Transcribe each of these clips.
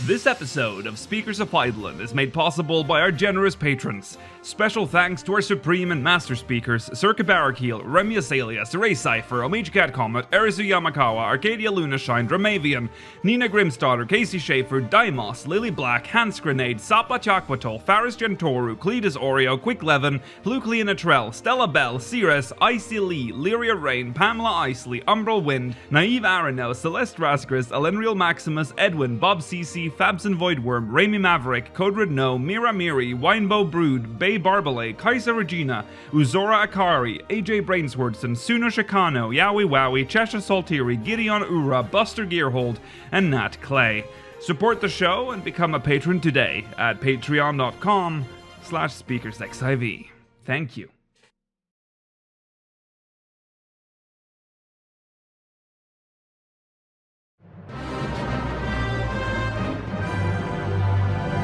This episode of Speakers of Eidolon is made possible by our generous patrons. Special thanks to our Supreme and Master Speakers, Circa Barakeel, Remy Azalea, Saray Cypher, Omega Cat Comet, Erisu Yamakawa, Arcadia Lunashine, Dramavian, Nina Grimsdaughter, Casey Schaefer, Dimos, Lily Black, Hans Grenade, Sapa Chakwatol, Faris Gentoru, Cletus Oreo, Quick Levin, Luke Leonatrell, Stella Bell, Ceres, Icy Lee, Lyria Rain, Pamela Isley, Umbral Wind, Naive Arano, Celeste Rasgris, Elenriel Maximus, Edwin, Bob CC, Fabson Voidworm, Raimi Maverick, Codred No, Mira Miri, Winebow Brood, Bay Barbalay, Kaisa Regina, Uzora Akari, AJ Brainswordson, Suno Shikano, Yowie Wowie, Chesha Saltiri, Gideon Ura, Buster Gearhold, and Nat Clay. Support the show and become a patron today at patreon.com/SpeakersXIV. Thank you.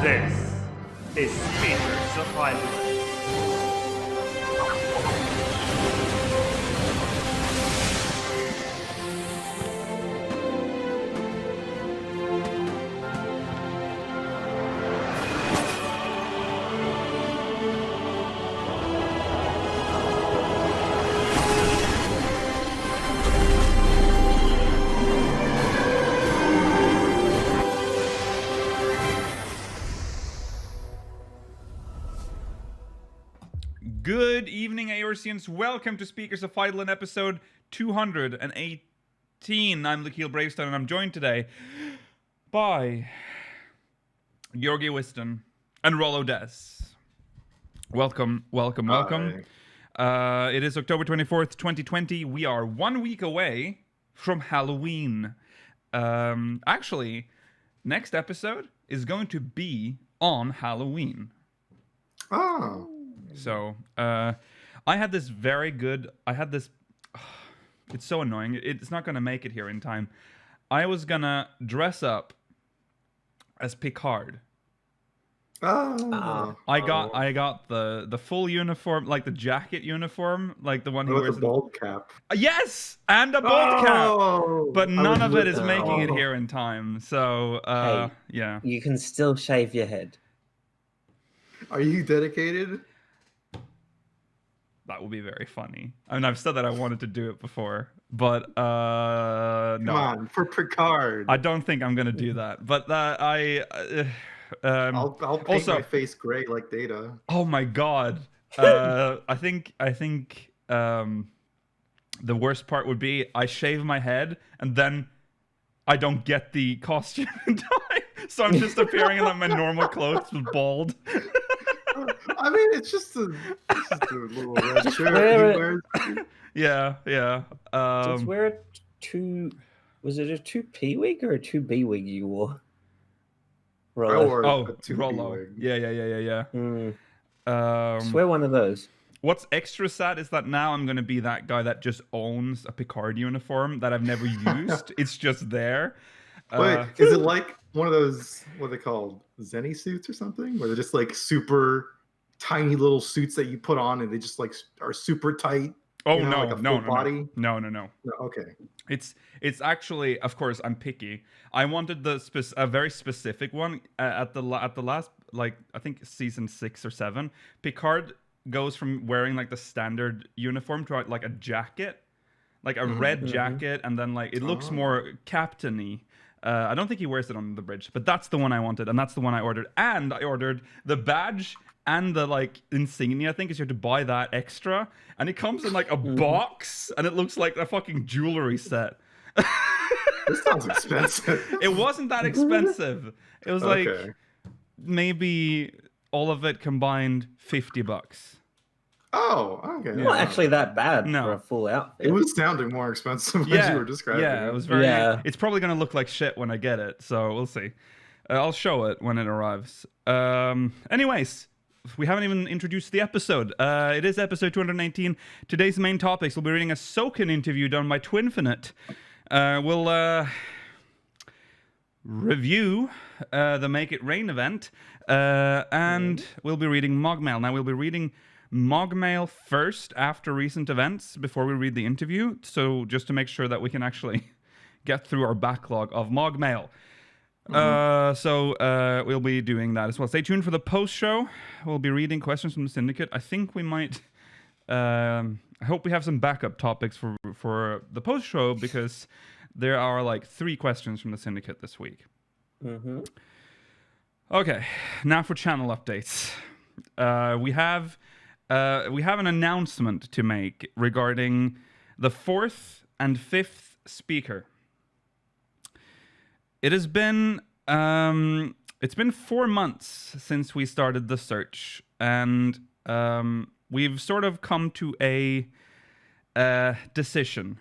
This is Speakers of Eidolon. Good evening, Aorcians. Welcome to Speakers of Eidolon, episode 218. I'm Lakeel Bravestone, and I'm joined today by Georgi Wiston and Rollo Des. Welcome. It is October 24th, 2020. We are 1 week away from Halloween. Actually, next episode is going to be on Halloween. Oh. So, I had this. It's so annoying. It's not going to make it here in time. I was going to dress up as Picard. Oh. I got the full uniform, like the jacket uniform, like the one he wears. A bald cap. Yes! And a bald cap! But none of it is that. making it here in time. So, Hey, yeah. You can still shave your head. Are you dedicated? That would be very funny. I mean, I've said that I wanted to do it before, but no. Come on, for Picard. I don't think I'm gonna do that. But I'll paint also, my face gray like Data. Oh my god. I think the worst part would be I shave my head and then I don't get the costume in time, so I'm just appearing in like my normal clothes with bald. I mean, it's just a little red shirt he wears. Yeah. Just wear a was it a 2P wig or a 2B wig you wore? I wore a Rollo. wig. Yeah. Just wear one of those. What's extra sad is that now I'm going to be that guy that just owns a Picard uniform that I've never used. It's just there. Wait, is it like one of those, what are they called? Zenny suits or something? Where they're just like super tiny little suits that you put on and they just like are super tight? Oh, you know, like a full body? No. No, okay. It's actually, of course, I'm picky. I wanted a very specific one at the last, like, I think season 6 or 7. Picard goes from wearing like the standard uniform to like a jacket, like a red jacket, and then like it looks more captain-y. I don't think he wears it on the bridge, but that's the one I wanted, and that's the one I ordered. And I ordered the badge and the like insignia. I think is you have to buy that extra, and it comes in like a box, and it looks like a fucking jewelry set. This sounds expensive. It wasn't that expensive. It was like maybe all of it combined $50. Oh, okay. Not actually that bad for a full outfit. It was sounding more expensive as you were describing it. Yeah, it was very... Yeah. It's probably going to look like shit when I get it, so we'll see. I'll show it when it arrives. Anyways, we haven't even introduced the episode. It is episode 219. Today's main topics, we'll be reading a Soken interview done by Twinfinite. We'll review the Make It Rain event, and we'll be reading MogMail. Now, we'll be reading MogMail first after recent events before we read the interview. So just to make sure that we can actually get through our backlog of MogMail. So we'll be doing that as well. Stay tuned for the post show. We'll be reading questions from the syndicate. I think we might. I hope we have some backup topics for the post show because there are like 3 questions from the syndicate this week. Mm-hmm. Okay, now for channel updates. We have an announcement to make regarding the 4th and 5th speaker. It has been it's been 4 months since we started the search, and we've sort of come to a decision.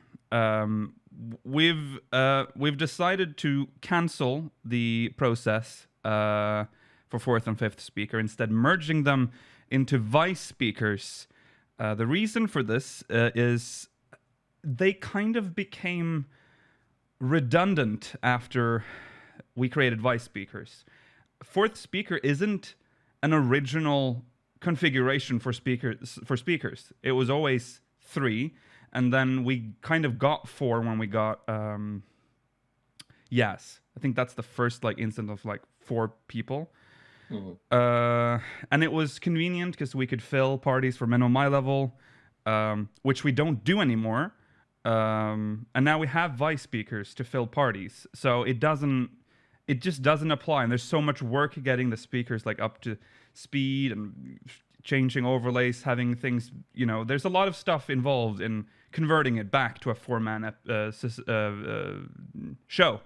We've decided to cancel the process for 4th and 5th speaker, instead merging them into vice speakers. The reason for this is they kind of became redundant after we created vice speakers. 4th speaker isn't an original configuration for speakers. It was always 3, and then we kind of got 4 when we got Yas. I think that's the first like instance of like 4 people. And it was convenient because we could fill parties for minimum eye level, which we don't do anymore. And now we have vice speakers to fill parties, so it just doesn't apply. And there's so much work getting the speakers like up to speed and changing overlays, having things, there's a lot of stuff involved in converting it back to a 4-man show.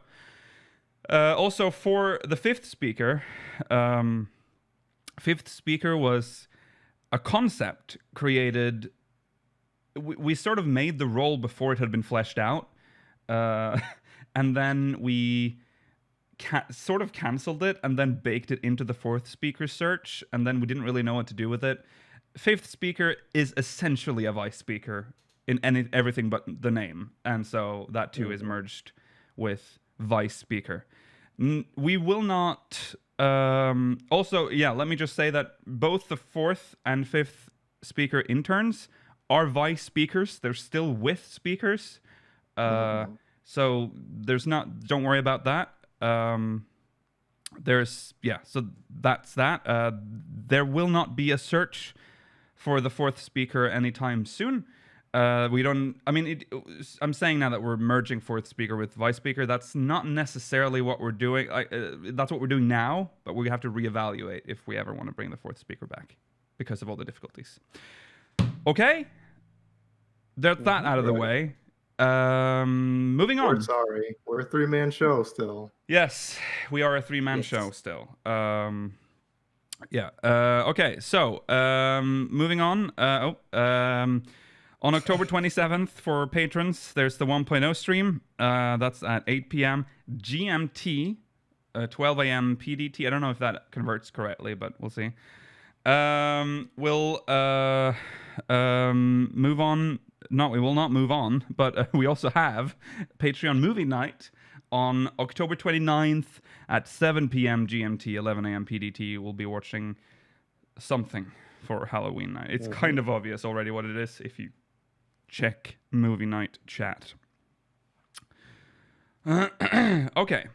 Also for the 5th speaker, 5th speaker was a concept created. We sort of made the role before it had been fleshed out, and then we sort of canceled it and then baked it into the 4th speaker search, and then we didn't really know what to do with it. 5th speaker is essentially a vice speaker in everything but the name, and so that too is merged with vice speaker. We will not... also, let me just say that both the 4th and 5th speaker interns are vice speakers. They're still with speakers. So don't worry about that. So that's that. There will not be a search for the 4th speaker anytime soon. I'm saying now that we're merging 4th speaker with vice speaker. That's not necessarily what we're doing. That's what we're doing now, but we have to reevaluate if we ever want to bring the 4th speaker back because of all the difficulties. Okay, that out of the way. Moving on. We're sorry, we're a 3-man show still. Yes, we are a 3-man show still. Okay, so moving on. On October 27th for patrons, there's the 1.0 stream. That's at 8 p.m. GMT, 12 a.m. PDT. I don't know if that converts correctly, but we'll see. We'll move on. No, we will not move on, but we also have Patreon Movie Night on October 29th at 7 p.m. GMT, 11 a.m. PDT. We'll be watching something for Halloween night. It's kind of obvious already what it is if you check Movie Night chat. Okay.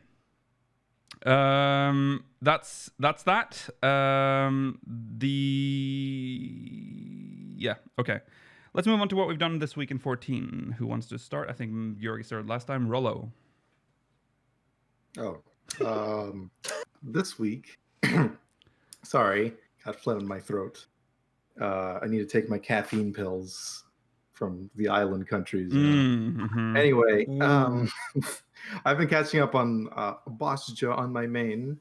That's that. Okay. Let's move on to what we've done this week in 14. Who wants to start? I think Georgi started last time. Rollo. This week, sorry, got phlegm in my throat. I need to take my caffeine pills from the island countries. Anyway, I've been catching up on Boss Joe on my main.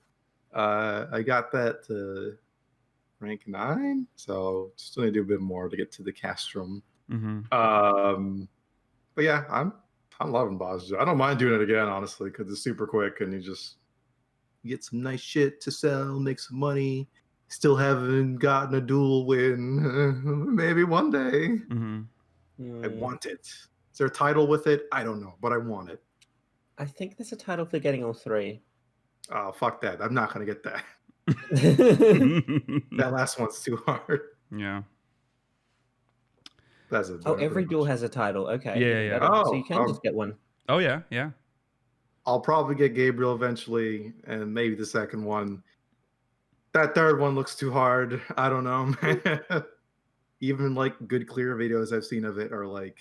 I got that to rank 9, so still need to do a bit more to get to the castrum. But yeah, I'm loving Boss Joe. I don't mind doing it again, honestly, because it's super quick and you get some nice shit to sell, make some money. Still haven't gotten a duel win. Maybe one day. I want it. Is there a title with it? I don't know, but I want it. I think there's a title for getting all 3. Oh, fuck that. I'm not going to get that. That last one's too hard. Yeah. Every duel has a title. Okay. Yeah. So you can just get one. Oh, yeah. I'll probably get Gabriel eventually, and maybe the second one. That third one looks too hard. I don't know, man. Even like good clear videos I've seen of it are like,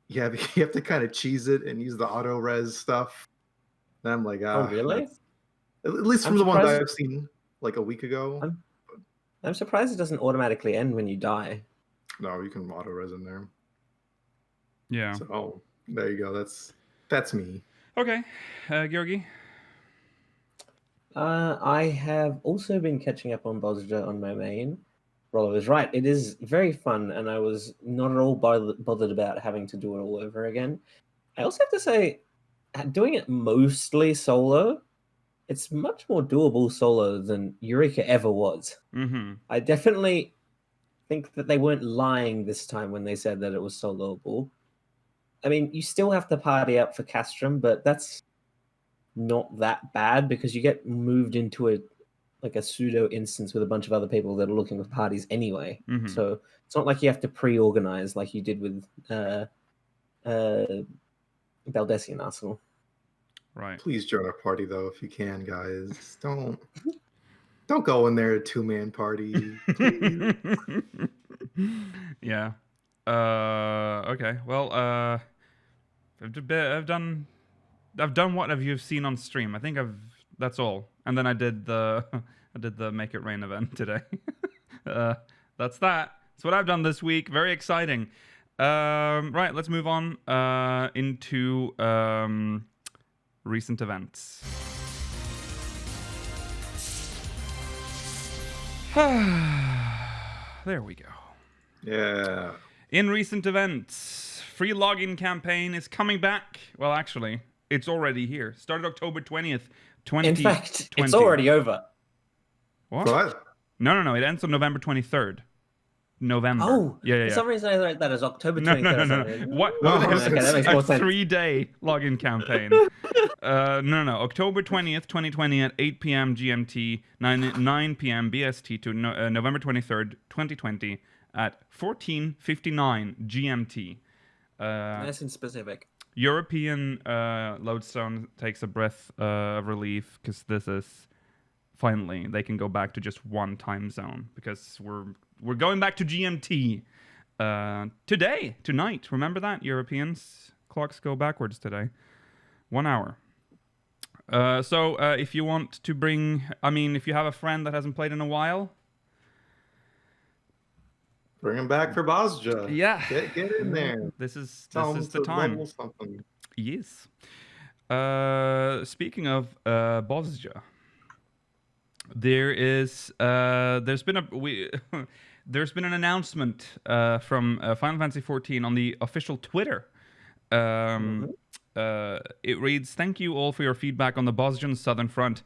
you have to kind of cheese it and use the auto res stuff. And I'm like, Oh, really? At least from the one that I've seen like a week ago. I'm surprised it doesn't automatically end when you die. No, you can auto res in there. Yeah. So there you go. That's me. Okay, Georgi. I have also been catching up on Bozja on my main. Rollo was right. It is very fun, and I was not at all bothered about having to do it all over again. I also have to say, doing it mostly solo, it's much more doable solo than Eureka ever was. Mm-hmm. I definitely think that they weren't lying this time when they said that it was soloable. I mean, you still have to party up for Castrum, but that's not that bad because you get moved into a pseudo instance with a bunch of other people that are looking for parties anyway. Mm-hmm. So it's not like you have to pre-organize like you did with Baldessian Arsenal. Right. Please join our party though if you can, guys. Don't go in there a 2-man party. Yeah. Okay. Well, I've done what have you seen on stream. I think that's all. And then I did the Make It Rain event today. That's that. That's what I've done this week. Very exciting. Right, let's move on into recent events. There we go. Yeah. In recent events, free login campaign is coming back. Well, actually, it's already here. Started October 20th, 2020. In fact, it's already over. What? No. It ends on November 23rd. November. Oh, yeah. For some reason, I thought that as October 23rd. No. What? Okay, that makes more sense. 3-day login campaign. No. October 20th, 2020 at 8 p.m. GMT, 9 p.m. BST to November 23rd, 2020 at 14:59 GMT. Nice and specific. European Lodestone takes a breath of relief because this is finally they can go back to just one time zone because we're going back to GMT tonight. Remember that, Europeans? Clocks go backwards today. 1 hour. So if you want to if you have a friend that hasn't played in a while, bring him back for Bozja. Yeah. Get in there. This is the time. Yes. Speaking of Bozja, there's been an announcement from Final Fantasy XIV on the official Twitter. It reads, "Thank you all for your feedback on the Bosnian Southern Front.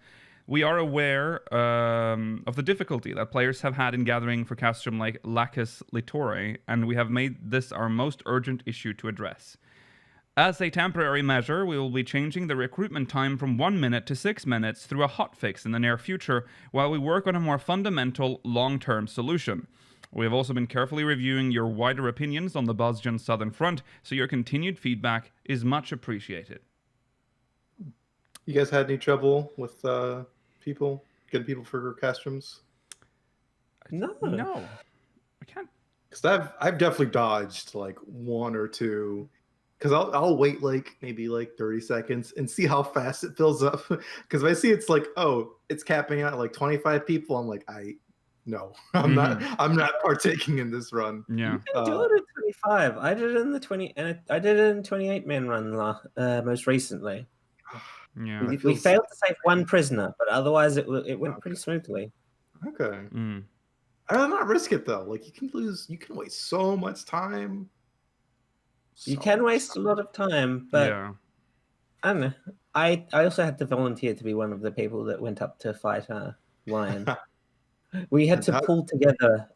We are aware of the difficulty that players have had in gathering for Castrum like Lacus Litore, and we have made this our most urgent issue to address. As a temporary measure, we will be changing the recruitment time from 1 minute to 6 minutes through a hotfix in the near future while we work on a more fundamental long-term solution. We have also been carefully reviewing your wider opinions on the Bosnian Southern Front, so your continued feedback is much appreciated." You guys had any trouble with getting people for Castrums? No. I can't. Because I've definitely dodged like one or two. Because I'll wait maybe 30 seconds and see how fast it fills up. Because if I see it's it's capping out at 25 people, I'm like, I'm not partaking in this run. Yeah. You can do it at 25. I did it in the 20, and I did it in 28-man run most recently. Yeah. We failed to save one prisoner, but otherwise it went pretty smoothly. Okay. Mm. I'd rather not risk it though. You can waste so much time. You can waste a lot of time, but yeah. I don't know. I also had to volunteer to be one of the people that went up to fight Lion. We had to pull together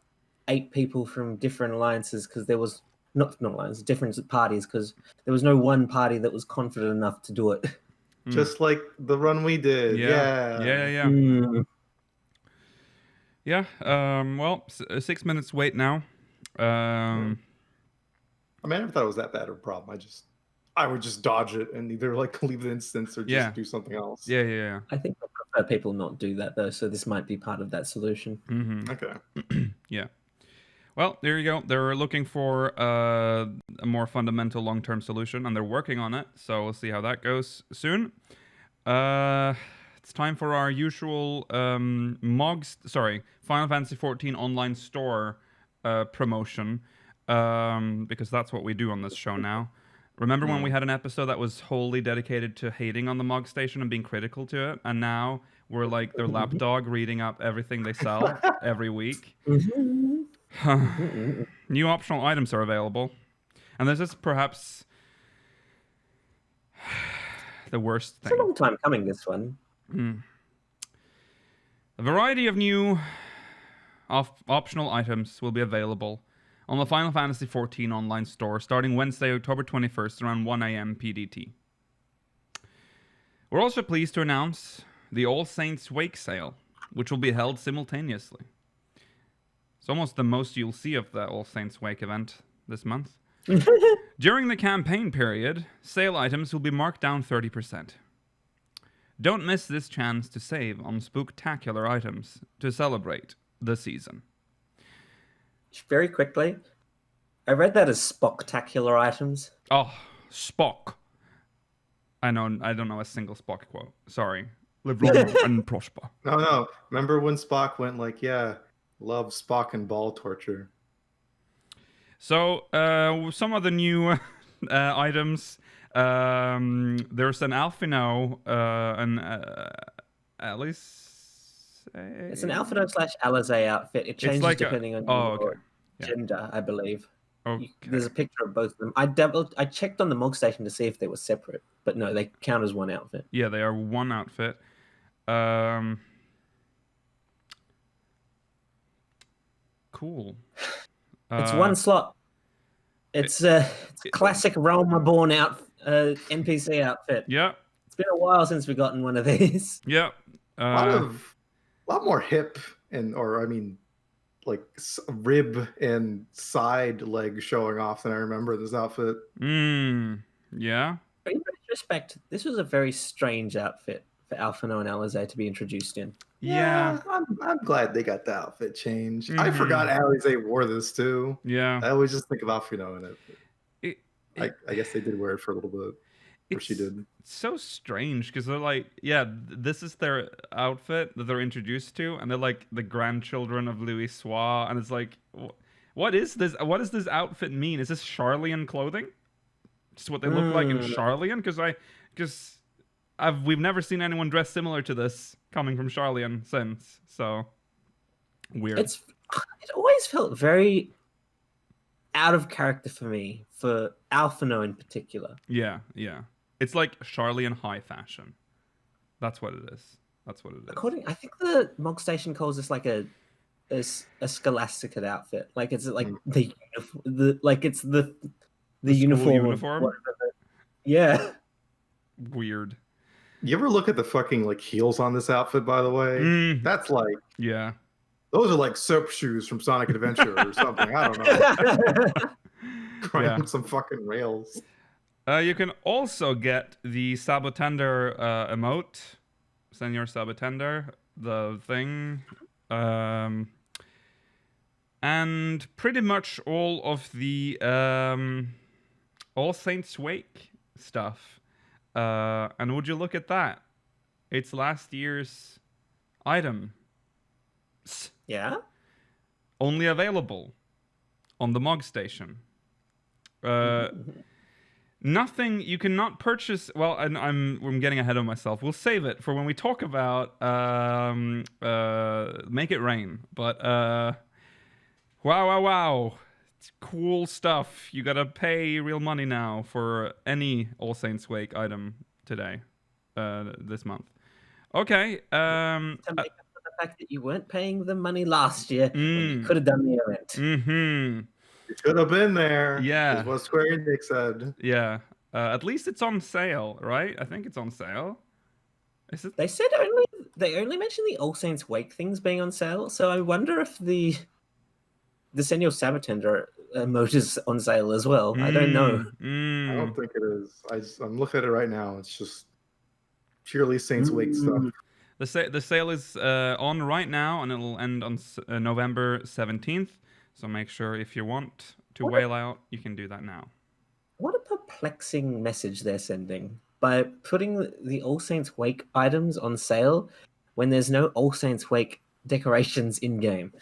8 people from different alliances because there was not alliances, different parties because there was no one party that was confident enough to do it. Just like the run we did. Yeah. Yeah. Well, 6 minutes wait now. I never thought it was that bad of a problem. I would just dodge it and either like leave the instance or just Yeah. do something else. Yeah. I think I prefer people not do that though, so this might be part of that solution. Mm-hmm. Okay. Yeah. Well, there you go. They're looking for a more fundamental long-term solution, and they're working on it. So we'll see how that goes soon. It's time for our usual Final Fantasy XIV online store promotion, because that's what we do on this show now. Remember when we had an episode that was wholly dedicated to hating on the Mog Station and being critical to it, and now we're like their lapdog reading up everything they sell every week. New optional items are available, and this is perhaps the worst thing. It's a long time coming, this one. A variety of new optional items will be available on the Final Fantasy XIV online store starting Wednesday, October 21st around 1 a.m. PDT. We're also pleased to announce the All Saints Wake sale, which will be held simultaneously. It's almost the most you'll see of the All Saints Wake event this month. During the campaign period, sale items will be marked down 30%. Don't miss this chance to save on spooktacular items to celebrate the season. Very quickly, I read that as spectacular items. Oh, Spock. I don't know a single Spock quote. Sorry. Live long and prosper. No. Remember when Spock went like, yeah, love Spock and ball torture. So, some of the new items. There's an Alphino, an Alice. It's an Alphino / Alizé outfit. It changes like depending on your gender, I believe. Okay. There's a picture of both of them. I checked on the Mog Station to see if they were separate, but no, they count as one outfit. Yeah, they are one outfit. Cool. It's one slot. It's a classic Realm Reborn NPC outfit. Yeah. It's been a while since we've gotten one of these. Yeah. A lot more hip like rib and side leg showing off than I remember this outfit. Yeah. But in retrospect, this was a very strange outfit for Alphino and Alizé to be introduced in. Yeah. I'm glad they got the outfit changed. I forgot Alizé wore this too. Yeah. I always just think of Alphino in it. I guess they did wear it for a little bit. Or she did. It's so strange because they're like, yeah, this is their outfit that they're introduced to, and they're like the grandchildren of Louis Soir, and it's like, what is this? What does this outfit mean? Is this Charlian clothing? Just what they look like in Charlian? Because we've never seen anyone dressed similar to this coming from Charlian since. So weird. It always felt very out of character for me, for Alphino in particular. Yeah. It's like Charlian high fashion. That's what it is. I think the Mog Station calls this like a Scholastica outfit. Like it's like the uniform. Yeah. Weird. You ever look at the fucking like heels on this outfit, by the way? That's like, yeah, those are like soap shoes from Sonic Adventure or something. I don't know. Crying some fucking rails. You can also get the Sabotender emote, Senor Sabotender, the thing, and pretty much all of the All Saints Wake stuff. And would you look at that? It's last year's item. Yeah? Only available on the Mog Station. Nothing you cannot purchase. Well, I'm getting ahead of myself. We'll save it for when we talk about Make It Rain. But wow. It's cool stuff. You gotta pay real money now for any All Saints Wake item today, this month. Okay. To make up for the fact that you weren't paying the money last year, when you could have done the event. Mm-hmm. It should have been there. Yeah. Is what Square Enix said. Yeah. At least it's on sale, right? I think it's on sale. Is it? They said they only mentioned the All Saints Wake things being on sale, so I wonder if the the Senor Sabatender emote is on sale as well. I don't know. I don't think it is. I'm looking at it right now. It's just purely Saints Wake stuff. The sale is on right now, and it'll end on November 17th. So make sure if you want to whale out, you can do that now. What a perplexing message they're sending by putting the All Saints Wake items on sale when there's no All Saints Wake decorations in game.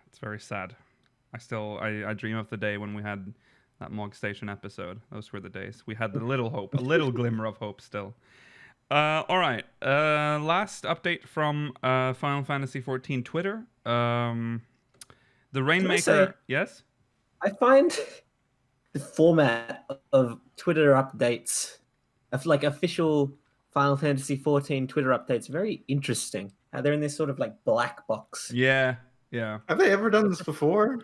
It's very sad. I dream of the day when we had that Mog Station episode. Those were the days. We had a little hope, a little glimmer of hope still. All right. Last update from Final Fantasy XIV Twitter. The Rainmaker. Yes? I find the format of Twitter updates, of like official Final Fantasy XIV Twitter updates, very interesting. How they're in this sort of like black box. Yeah. Have they ever done this before?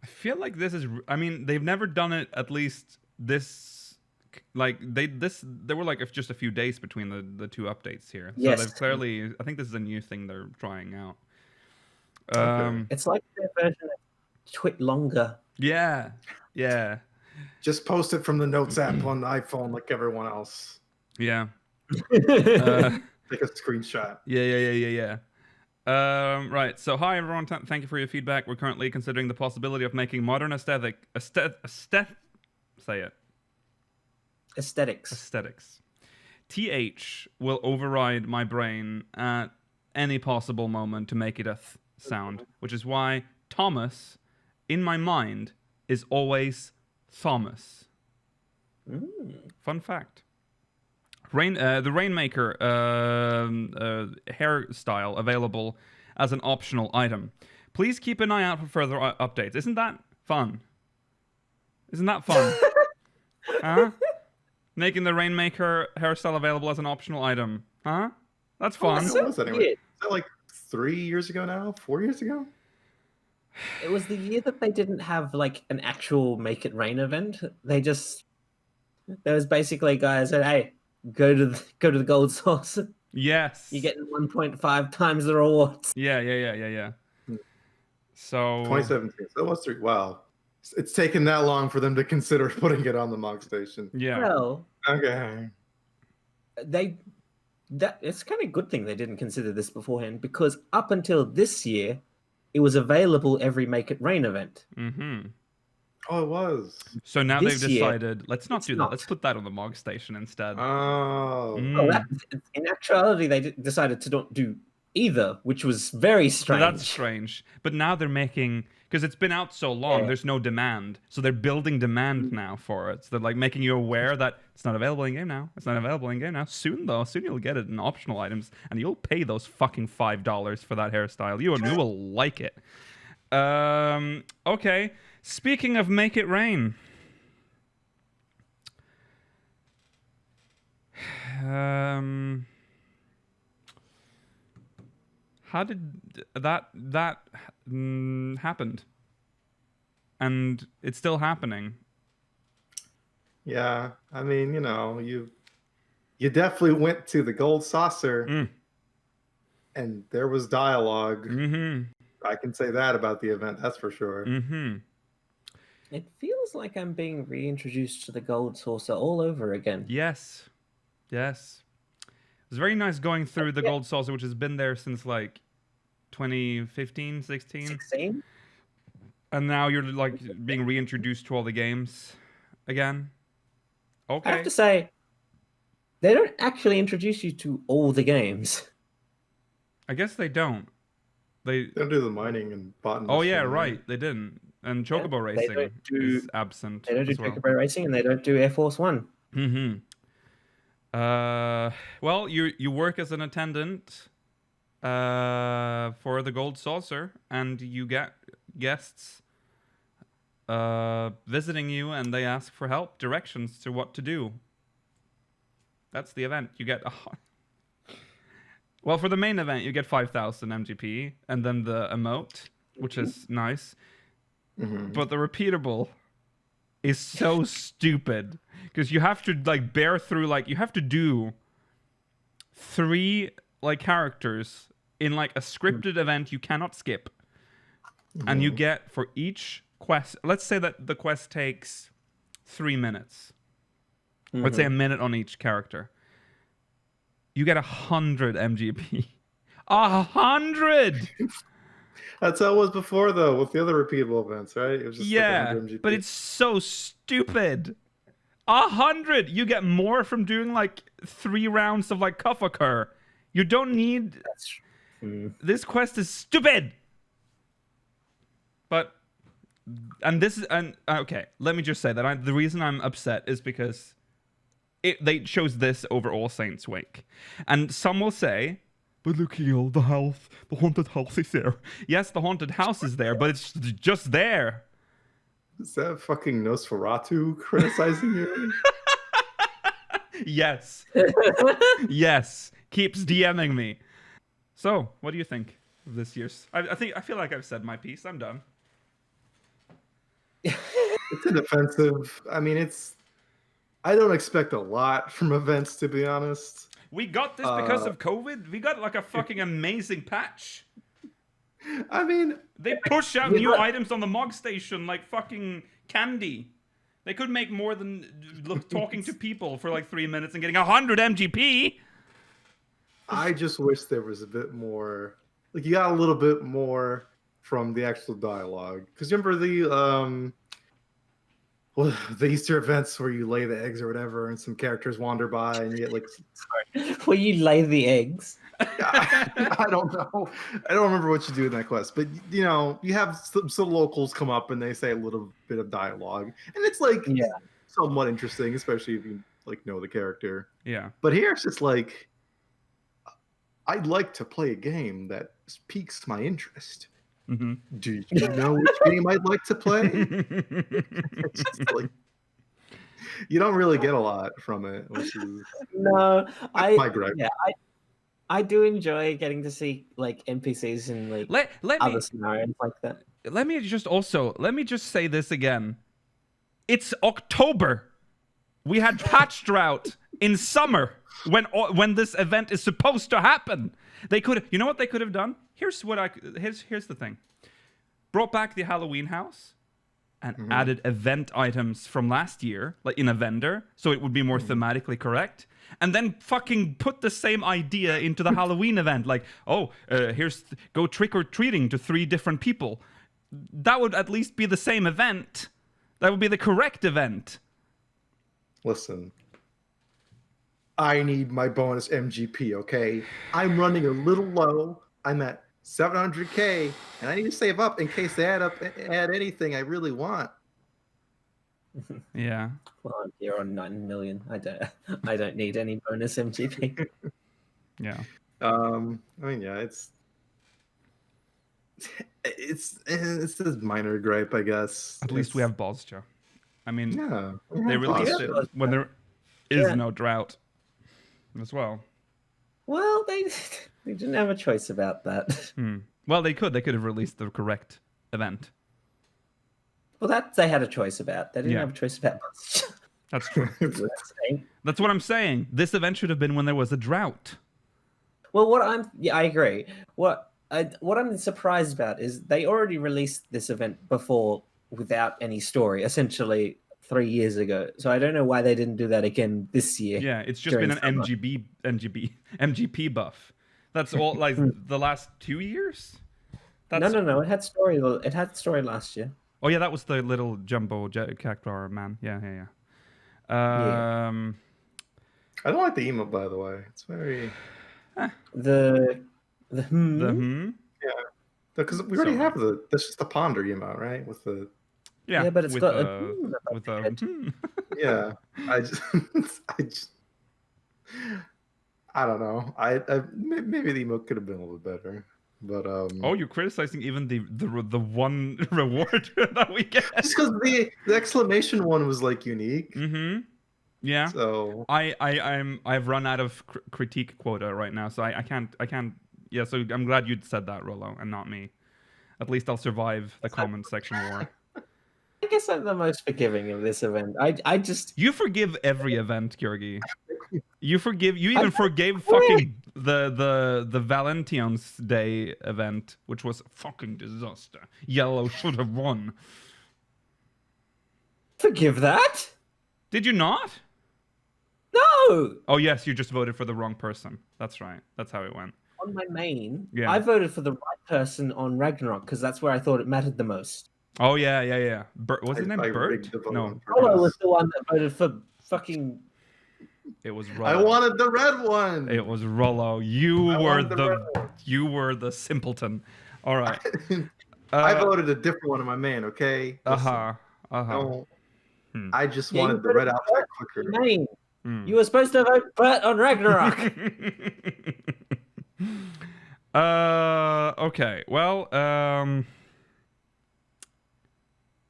I feel like this is. I mean, they've never done it. At least this, like there were like just a few days between the two updates here. So Yes. they've clearly. I think this is a new thing they're trying out. It's like their version of Twit longer. Yeah. Just post it from the Notes app on the iPhone like everyone else. Yeah. Take a screenshot. Yeah. Right. So, hi everyone. Thank you for your feedback. We're currently considering the possibility of making modern aesthetics. TH will override my brain at any possible moment to make it a sound, which is why Thomas, in my mind, is always Thomas. Fun fact. The Rainmaker hairstyle available as an optional item. Please keep an eye out for further updates. Isn't that fun? Huh? Making the Rainmaker hairstyle available as an optional item. Huh? That's fun. When was that anyway? Is that like 3 years ago now? 4 years ago? It was the year that they didn't have like an actual Make It Rain event. There was basically guys said, "Hey, go to the gold source. Yes. You're getting 1.5 times the rewards." Yeah. So 2017. So it was 3. Wow. It's taken that long for them to consider putting it on the Mog Station. Yeah. Well, Okay. It's kind of a good thing they didn't consider this beforehand, because up until this year, it was available every Make It Rain event. Mm-hmm. Oh, it was. So now This they've year, decided, let's not do that. Let's put that on the Mog Station instead. Oh. Well, in actuality, they decided to not do either, which was very strange. So that's strange. But now they're making, because it's been out so long, there's no demand. So they're building demand now for it. So they're like making you aware that it's not available in game now. It's not available in game now. Soon though, you'll get it in optional items, and you'll pay those fucking $5 for that hairstyle. You will like it. Okay. Speaking of Make It Rain. How did that happened? And it's still happening. Yeah, I mean, you definitely went to the Gold Saucer, and there was dialogue. Mm-hmm. I can say that about the event, that's for sure. Mm-hmm. It feels like I'm being reintroduced to the Gold Saucer all over again. Yes. It was very nice going through the Gold Saucer, which has been there since like 2015, 16. 16? And now you're like being reintroduced to all the games again. Okay. I have to say, they don't actually introduce you to all the games. I guess they don't. They don't do the mining and botany. Oh yeah, right. They didn't. And Chocobo Racing is absent. They don't do as well. Chocobo Racing, and they don't do Air Force One. Mm-hmm. Well, you work as an attendant for the Gold Saucer, and you get guests visiting you, and they ask for help, directions to what to do. That's the event. You get well, for the main event, you get 5,000 MGP, and then the emote, which is nice. Mm-hmm. But the repeatable is so stupid, because you have to like bear through, like you have to do 3 like characters in like a scripted event you cannot skip. And you get for each quest, let's say that the quest takes 3 minutes. Let's say a minute on each character. You get 100 MGP. 100! That's how it was before, though, with the other repeatable events, right? It was just like 100 MGP. But it's so stupid. 100! You get more from doing like 3 rounds of like Kufakar. You don't need... This quest is stupid! But... And this is... okay, let me just say that the reason I'm upset is because they chose this over All Saints Wake. And some will say... But look here, the haunted house is there. Yes, the haunted house is there, but it's just there. Is that fucking Nosferatu criticizing you? Yes. Yes. Keeps DMing me. So, what do you think of this year's? I feel like I've said my piece. I'm done. It's an offensive. I mean, I don't expect a lot from events, to be honest. We got this because of COVID. We got like a fucking amazing patch. I mean, they push out new items on the Mog Station like fucking candy. They could make more than talking to people for like 3 minutes and getting 100 MGP. I just wish there was a bit more. Like, you got a little bit more from the actual dialogue. Because remember the Easter events where you lay the eggs or whatever, and some characters wander by, and you get like... Where you lay the eggs? I don't know. I don't remember what you do in that quest, but you know, you have some locals come up and they say a little bit of dialogue, and it's like somewhat interesting, especially if you like know the character. Yeah. But here it's just like, I'd like to play a game that piques my interest. Mm-hmm. Do you know which game I'd like to play? It's just like, you don't really get a lot from it, which is my gripe. Yeah, I do enjoy getting to see like NPCs and like other scenarios like that. Let me just say this again. It's October. We had patch drought in summer when this event is supposed to happen. They could, you know what they could have done? Here's the thing. Brought back the Halloween house and added event items from last year, like in a vendor, so it would be more thematically correct. And then fucking put the same idea into the Halloween event, like, go trick-or-treating to 3 different people. That would at least be the same event. That would be the correct event. Listen, I need my bonus MGP, okay? I'm running a little low. I'm at 700K, and I need to save up in case they add anything I really want. Yeah. Well, you're on 9 million. I don't need any bonus MGP. Yeah. I mean, yeah, it's a minor gripe, I guess. At least we have Bozja. I mean, they released it when there is no drought as well. Well, they didn't have a choice about that. Well, they could have released the correct event. Well, that they had a choice about. They didn't have a choice about Bozja. That's true. That's what I'm saying. This event should have been when there was a drought. Well, I agree. What I'm surprised about is they already released this event before without any story, essentially 3 years ago. So I don't know why they didn't do that again this year. Yeah, it's just been an MGP buff. That's all, like the last 2 years. No. It had story. It had story last year. Oh yeah, that was the little jumbo cactuar man. Yeah. I don't like the emote, by the way. It's very the yeah, because we already have this is the ponder emote, right? With the but it's got with a yeah. I don't know. I maybe the emote could have been a little better. But you're criticizing even the one reward that we get just because the exclamation one was like unique. Yeah. So I've run out of critique quota right now, so I can't. Yeah. So I'm glad you said that, Rollo, and not me. At least I'll survive the comment section war. I guess I'm the most forgiving of this event. I just you forgive every event, Georgi. You even forgave fucking the Valentine's Day event, which was a fucking disaster. Yellow should have won. Forgive that? Did you not? No! Oh yes, you just voted for the wrong person. That's right. That's how it went. On my main, Yeah. I voted for the right person on Ragnarok because that's where I thought it mattered the most. Oh yeah. Was his name I Bert? rigged the vote No, on Rollo purpose. was the one that voted for fucking... it was I Rollo. wanted the red one. It was Rollo. You I were wanted the red one. you were the simpleton. All right. I voted a different one of my man. Okay. Listen, don't- I just Yeah, wanted you the red voted outfit for quicker. Main. Hmm. You were supposed to vote Bert on Ragnarok. Okay. Well,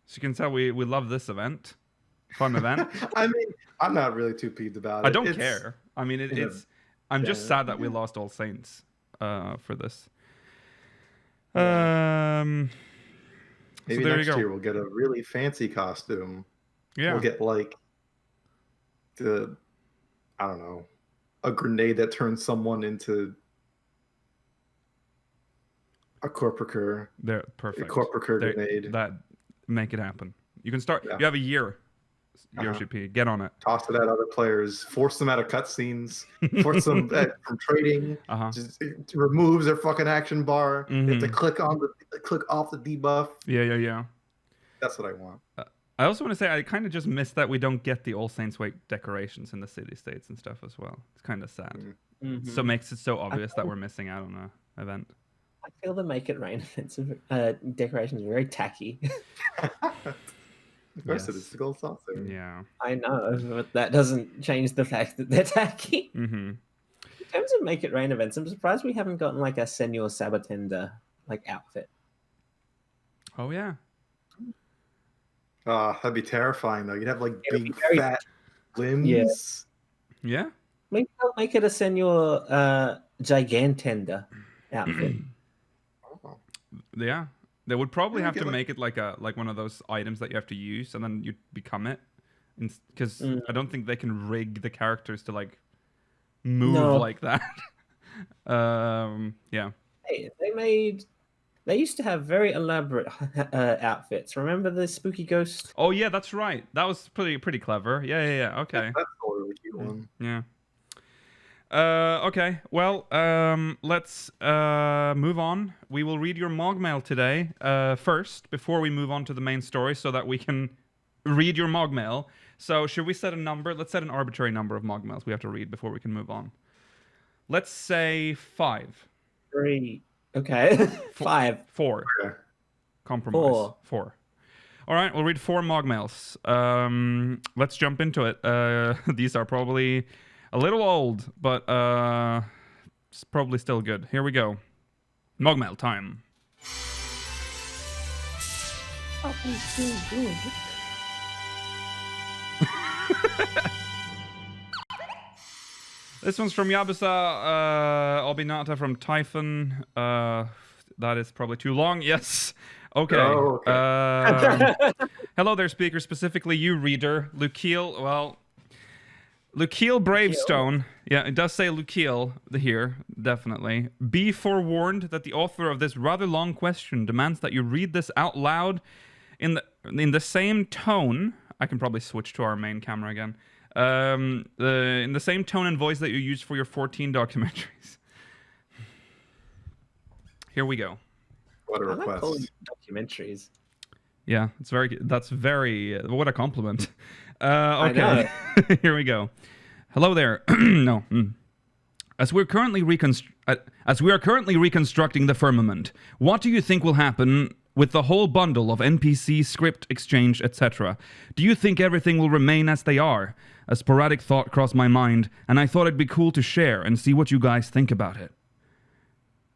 as you can tell, we love this event. Fun event. I mean, I'm not really too peeved about it. I don't It's- care. I mean, Yeah. it's. I'm just Yeah. sad that we lost All Saints for this. Maybe so there next you go. year we'll get a really fancy costume. Yeah. We'll get like I don't know, a grenade that turns someone into a Corporiker. They're A perfect. Corporiker They- grenade. That make it happen. You can start. Yeah. You have a year. Uh-huh. Yoshi P, get on it. Toss it at other players. Force them out of cutscenes. Force them from trading. Uh-huh. Just it removes their fucking action bar. They have to Mhm. click off the debuff. Yeah. That's what I want. I also want to say I kind of just miss that we don't get the All Saints Way decorations in the city states and stuff as well. It's kind of sad. Mm. So it makes it so obvious that we're missing out on a event. I feel the Make It Rain decorations are very tacky. Of course, it Yes. is the gold saucer. Yeah. I know, but that doesn't change the fact that they're tacky. Mm-hmm. In terms of Make It Rain events, I'm surprised we haven't gotten like a Senor Sabatenda like outfit. Oh yeah. That'd be terrifying though. You'd have like It'd be big very- fat limbs. Yeah. Maybe they'll make it a Senor Gigantenda outfit. Oh. Yeah. They would probably Yeah, have get to like- make it like one of those items that you have to use and then you become it. Because I don't think they can rig the characters to like move No. like that. Yeah. Hey, they used to have very elaborate outfits. Remember the spooky ghost? Oh yeah, that's right. That was pretty clever. Yeah. Okay. That's a really cute one. Yeah. Okay. Well, let's move on. We will read your MogMail today first before we move on to the main story, so that we can read your MogMail. So, should we set a number? Let's set an arbitrary number of MogMails we have to read before we can move on. Let's say 5. 3. Okay. 5. 4. Okay. Compromise. 4. All right, we'll read 4 MogMails. Let's jump into it. These are probably a little old, but it's probably still good. Here we go. MogMail time. This one's from Yabusa Obinata from Typhon. That is probably too long. Yes. Okay. Oh, Hello there, speaker. Specifically you, reader. Lukiel. Well, Lukiel Bravestone. Yeah, it does say Lukiel here, definitely. Be forewarned that the author of this rather long question demands that you read this out loud in the same tone. I can probably switch to our main camera again. In the same tone and voice that you use for your 14 documentaries. Here we go. What a I like calling request. documentaries. Yeah, it's very. That's very. What a compliment. I Okay, here we go. Hello there. No. As we are currently reconstructing the firmament, what do you think will happen with the whole bundle of NPC, script, exchange, etc.? Do you think everything will remain as they are? A sporadic thought crossed my mind, and I thought it'd be cool to share and see what you guys think about it.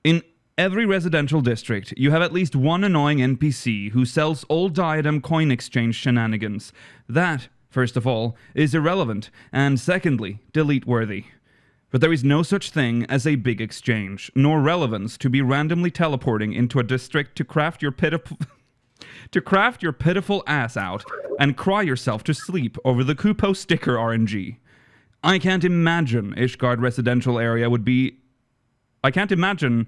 In every residential district, you have at least one annoying NPC who sells old diadem coin exchange shenanigans. That, first of all, is irrelevant, and secondly, delete-worthy. But there is no such thing as a big exchange, nor relevance to be randomly teleporting into a district to craft your pitiful ass out and cry yourself to sleep over the Kupo sticker RNG. I can't imagine Ishgard residential area would be... I can't imagine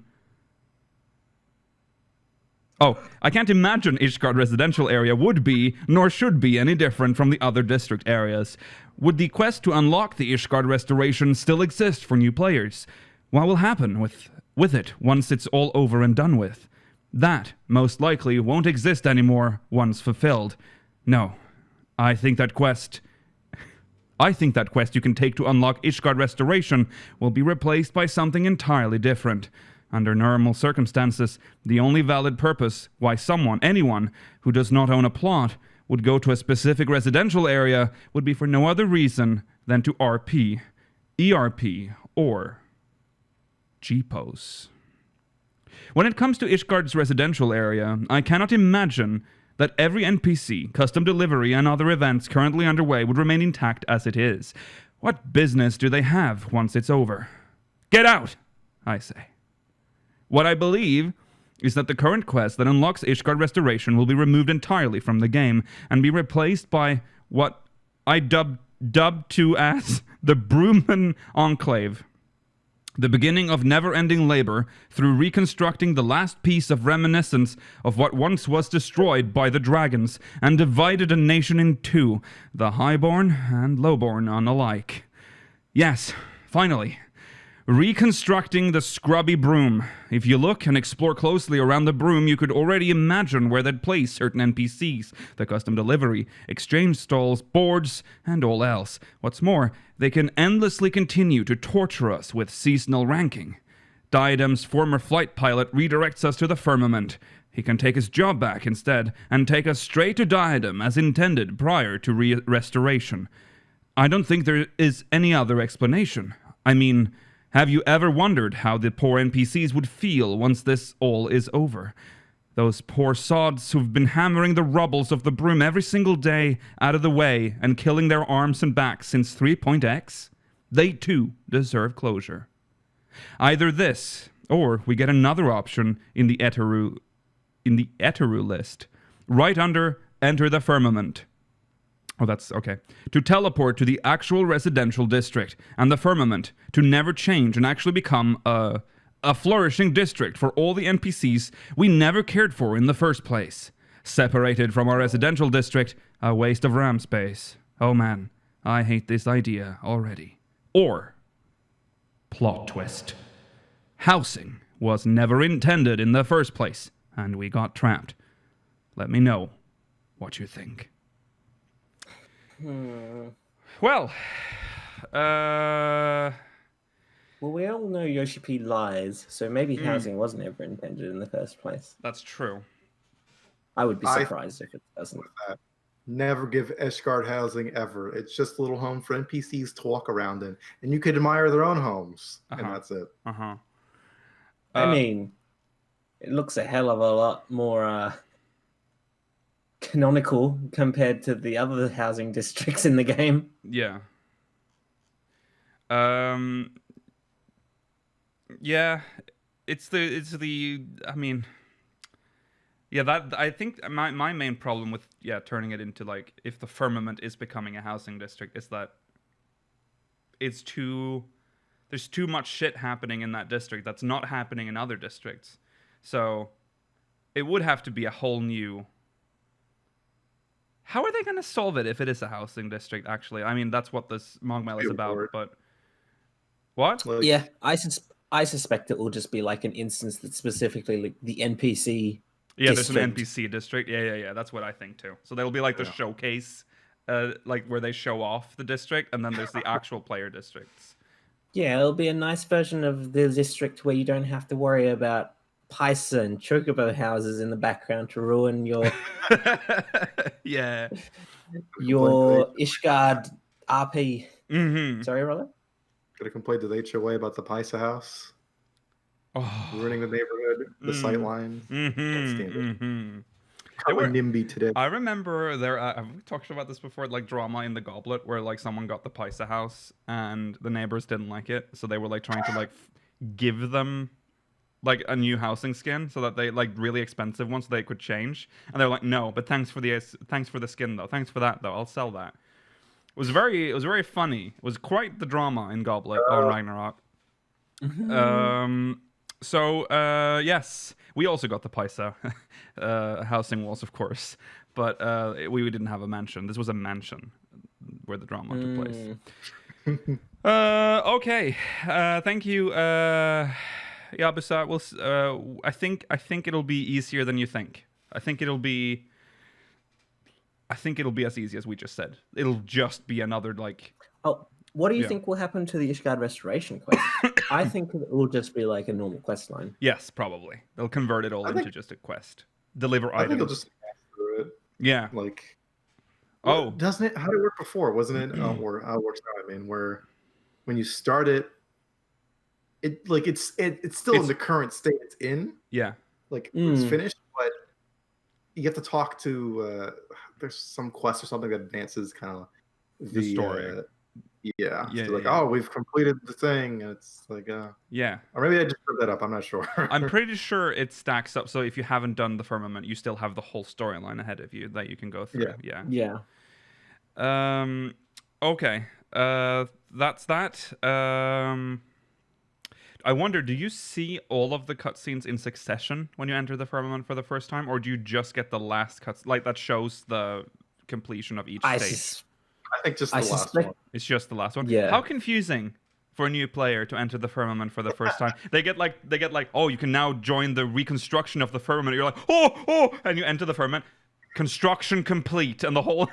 Ishgard residential area would be, nor should be, any different from the other district areas. Would the quest to unlock the Ishgard restoration still exist for new players? What will happen with it once it's all over and done with? That, most likely, won't exist anymore once fulfilled. No, I think that quest you can take to unlock Ishgard restoration will be replaced by something entirely different. Under normal circumstances, the only valid purpose why anyone who does not own a plot, would go to a specific residential area would be for no other reason than to RP, ERP, or GPOS. When it comes to Ishgard's residential area, I cannot imagine that every NPC, custom delivery, and other events currently underway would remain intact as it is. What business do they have once it's over? Get out, I say. What I believe is that the current quest that unlocks Ishgard restoration will be removed entirely from the game and be replaced by what I dubbed to as the Brumman Enclave. The beginning of never-ending labor through reconstructing the last piece of reminiscence of what once was destroyed by the dragons and divided a nation in two, the highborn and lowborn alike. Yes, finally. Reconstructing the scrubby broom. If you look and explore closely around the broom, you could already imagine where they'd place certain NPCs, the custom delivery, exchange stalls, boards, and all else. What's more, they can endlessly continue to torture us with seasonal ranking. Diadem's former flight pilot redirects us to the firmament. He can take his job back instead, and take us straight to Diadem as intended prior to restoration. I don't think there is any other explanation. I mean, have you ever wondered how the poor NPCs would feel once this all is over? Those poor sods who've been hammering the rubbles of the broom every single day out of the way and killing their arms and backs since 3.x? They too deserve closure. Either this, or we get another option in the Eteru list, right under Enter the Firmament. Oh, that's okay. To teleport to the actual residential district and the firmament, to never change and actually become a flourishing district for all the NPCs we never cared for in the first place. Separated from our residential district, a waste of RAM space. Oh man, I hate this idea already. Or, plot twist. Housing was never intended in the first place, and we got trapped. Let me know what you think. Well, we all know Yoshi P lies, so maybe housing wasn't ever intended in the first place. That's true. I would be surprised if it doesn't. Never give Ishgard housing ever. It's just a little home for NPCs to walk around in, and you could admire their own homes, and that's it. I mean, it looks a hell of a lot more canonical compared to the other housing districts in the game. Yeah. Yeah, it's the I mean, yeah, that I think my main problem with turning it into like if the firmament is becoming a housing district is that there's too much shit happening in that district that's not happening in other districts. So it would have to be a whole new. How are they going to solve it if it is a housing district, actually? I mean, that's what this MogMail is about, but... What? Yeah, I suspect it will just be like an instance that's specifically like the NPC Yeah, district. There's an NPC district. Yeah. That's what I think, too. So there'll be like the showcase, like where they show off the district, and then there's the actual player districts. Yeah, it'll be a nice version of the district where you don't have to worry about Paisa and Chocobo houses in the background to ruin your your Ishgard RP. Sorry, Rollo? Got a complaint to the HOA about the Paisa house. Ruining the neighborhood, the sightlines. They were NIMBY today. I remember there. Have we talked about this before? Like drama in the Goblet, where like someone got the Paisa house and the neighbors didn't like it, so they were like trying to like give them like a new housing skin so that they like really expensive ones so they could change, and they're like, no, but thanks for the skin though, thanks for that though, I'll sell that. was very funny. It was quite the drama in Goblet on Ragnarok. So yes, we also got the Paisa housing walls, of course, but we didn't have a mansion. This was a mansion where the drama took place. Okay, thank you, Yabusa. I think it'll be easier than you think. I think it'll be as easy as we just said. It'll just be another like. Oh, what do you think will happen to the Ishgard restoration quest? I think it will just be like a normal quest line. Yes, probably. They'll convert it all into just a quest. Deliver items. I think they'll just pass through it. Yeah. Like. Oh. Doesn't it? How did it work before? Wasn't it? Or how it works now? I mean, where when you start it, it's still in the current state it's in. Yeah. Like it's finished, but you have to talk to. There's some quest or something that advances kind of the story. Yeah. Like, oh, we've completed the thing. And it's like, yeah. Or maybe I just screwed that up. I'm not sure. I'm pretty sure it stacks up. So if you haven't done the firmament, you still have the whole storyline ahead of you that you can go through. Yeah. Okay. That's that. I wonder, do you see all of the cutscenes in succession when you enter the firmament for the first time, or do you just get the last cutscene, like that shows the completion of each stage? I think just the last one. It's just the last one. Yeah. How confusing for a new player to enter the firmament for the first time. They get like, oh, you can now join the reconstruction of the firmament. You're like, oh, and you enter the firmament. Construction complete, and the whole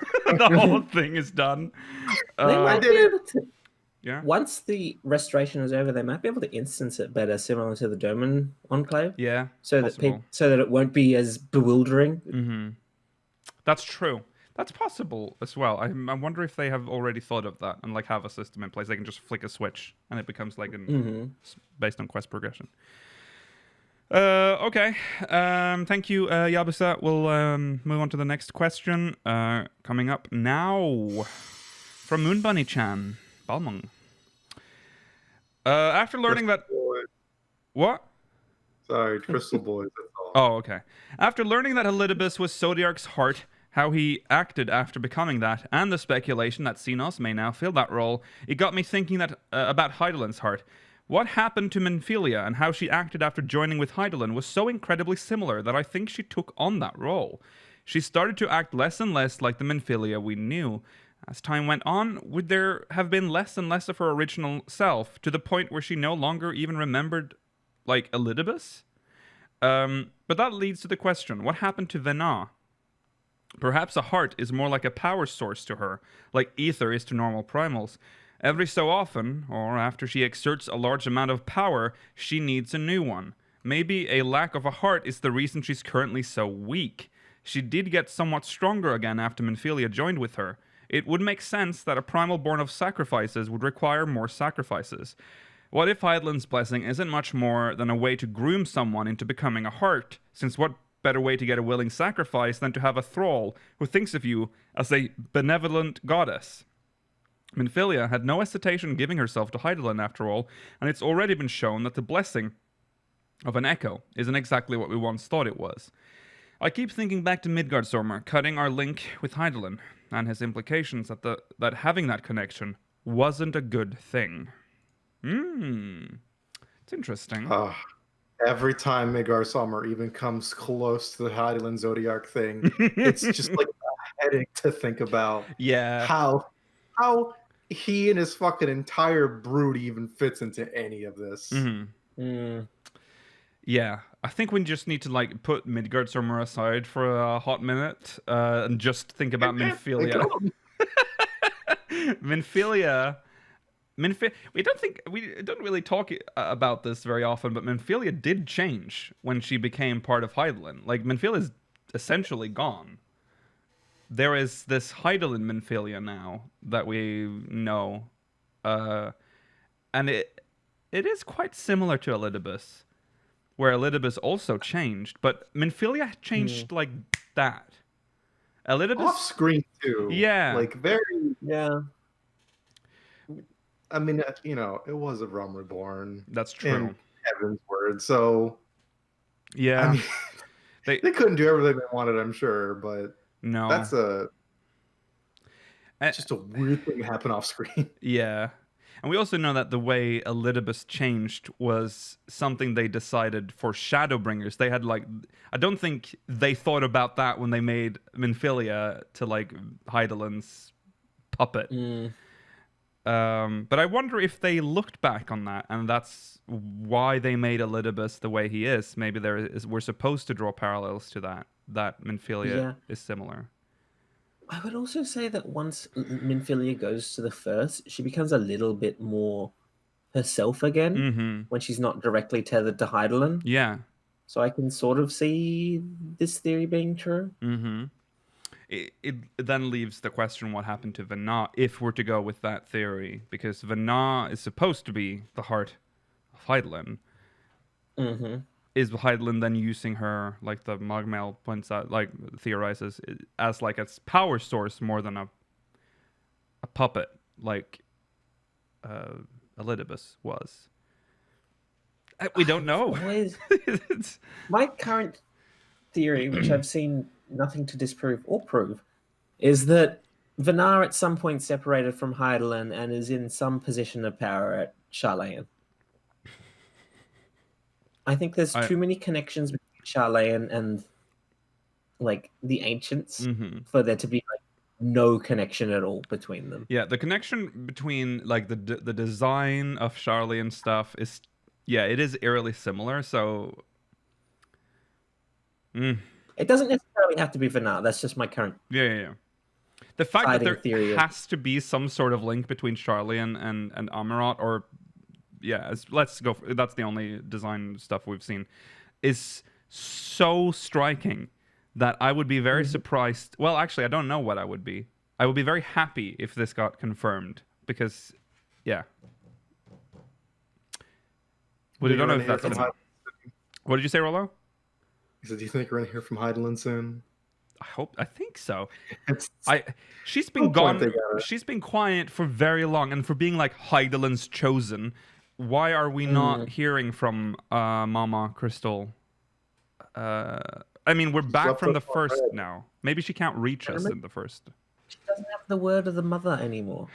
thing is done. They might be able to. Yeah. Once the restoration is over, they might be able to instance it better, similar to the Doman Enclave. Yeah. So that it won't be as bewildering. Mm-hmm. That's true. That's possible as well. I wonder if they have already thought of that and like have a system in place. They can just flick a switch and it becomes like based on quest progression. Okay. Thank you, Yabusa. We'll move on to the next question. Coming up now from Moon Bunny-chan. Balmung. After learning that... What? Sorry, Crystal Boys, that's all. Oh, okay. After learning that Elidibus was Zodiark's heart, how he acted after becoming that, and the speculation that Xenos may now fill that role, it got me thinking that about Hydaelyn's heart. What happened to Minfilia and how she acted after joining with Hydaelyn was so incredibly similar that I think she took on that role. She started to act less and less like the Minfilia we knew. As time went on, would there have been less and less of her original self, to the point where she no longer even remembered, like, Elidibus? But that leads to the question, what happened to Vena? Perhaps a heart is more like a power source to her, like ether is to normal primals. Every so often, or after she exerts a large amount of power, she needs a new one. Maybe a lack of a heart is the reason she's currently so weak. She did get somewhat stronger again after Minfilia joined with her. It would make sense that a primal born of sacrifices would require more sacrifices. What if Hydaelyn's blessing isn't much more than a way to groom someone into becoming a heart, since what better way to get a willing sacrifice than to have a thrall who thinks of you as a benevolent goddess? Minfilia had no hesitation giving herself to Hydaelyn after all, and it's already been shown that the blessing of an echo isn't exactly what we once thought it was. I keep thinking back to Midgardsormr cutting our link with Hydaelyn, and his implications that having that connection wasn't a good thing. It's interesting. Every time Midgardsormr even comes close to the Hydaelyn Zodiark thing, it's just like a headache to think about. Yeah. How he and his fucking entire brood even fits into any of this. Yeah, I think we just need to like put Midgardsormr aside for a hot minute and just think about Minfilia. Minfilia. We don't really talk about this very often, but Minfilia did change when she became part of Hydaelyn. Like Minfilia is essentially gone. There is this Hydaelyn Minfilia now that we know, and it is quite similar to Elidibus, where Elidibus also changed, but Minfilia changed like that. Elidibus off screen too. Yeah, like very. Yeah. I mean, it was a Realm Reborn. That's true. In Heaven's Word, so yeah, I mean, they couldn't do everything they wanted, I'm sure, but no, that's a. It's just a weird thing to happen off screen. Yeah. And we also know that the way Elidibus changed was something they decided for Shadowbringers. They had like, I don't think they thought about that when they made Minfilia to like Hydaelyn's puppet. But I wonder if they looked back on that, and that's why they made Elidibus the way he is. Maybe we're supposed to draw parallels to that Minfilia is similar. I would also say that once Minfilia goes to the first, she becomes a little bit more herself again when she's not directly tethered to Hydaelyn. Yeah. So I can sort of see this theory being true. It then leaves the question what happened to Vana if we're to go with that theory, because Vana is supposed to be the heart of Hydaelyn. Is Hydaelyn then using her, like the MogMail points out, like theorizes, as like a power source more than a puppet, like Elidibus was? We don't know. My current theory, which I've seen nothing to disprove or prove, is that Vana at some point separated from Hydaelyn and is in some position of power at Sharlayan. I think there's too many connections between Sharlayan and like the ancients for there to be like no connection at all between them. Yeah, the connection between like the design of Sharlayan stuff is, it is eerily similar. So it doesn't necessarily have to be Vana. That's just my current. Yeah. The fact that there theory has to be some sort of link between Sharlayan and Amarat, or let's go. That's the only design stuff we've seen, is so striking that I would be very surprised. Well, actually, I don't know what I would be. I would be very happy if this got confirmed, because, I don't know if that's gonna... What did you say, Rollo? He said, "Do you think we're gonna hear from Hydaelyn soon?" I think so. She's been gone. She's been quiet for very long, and for being like Hydaelyn's chosen, why are we not hearing from Mama Crystal? I mean, we're back from the first now. Maybe she can't reach us in the first. She doesn't have the word of the mother anymore.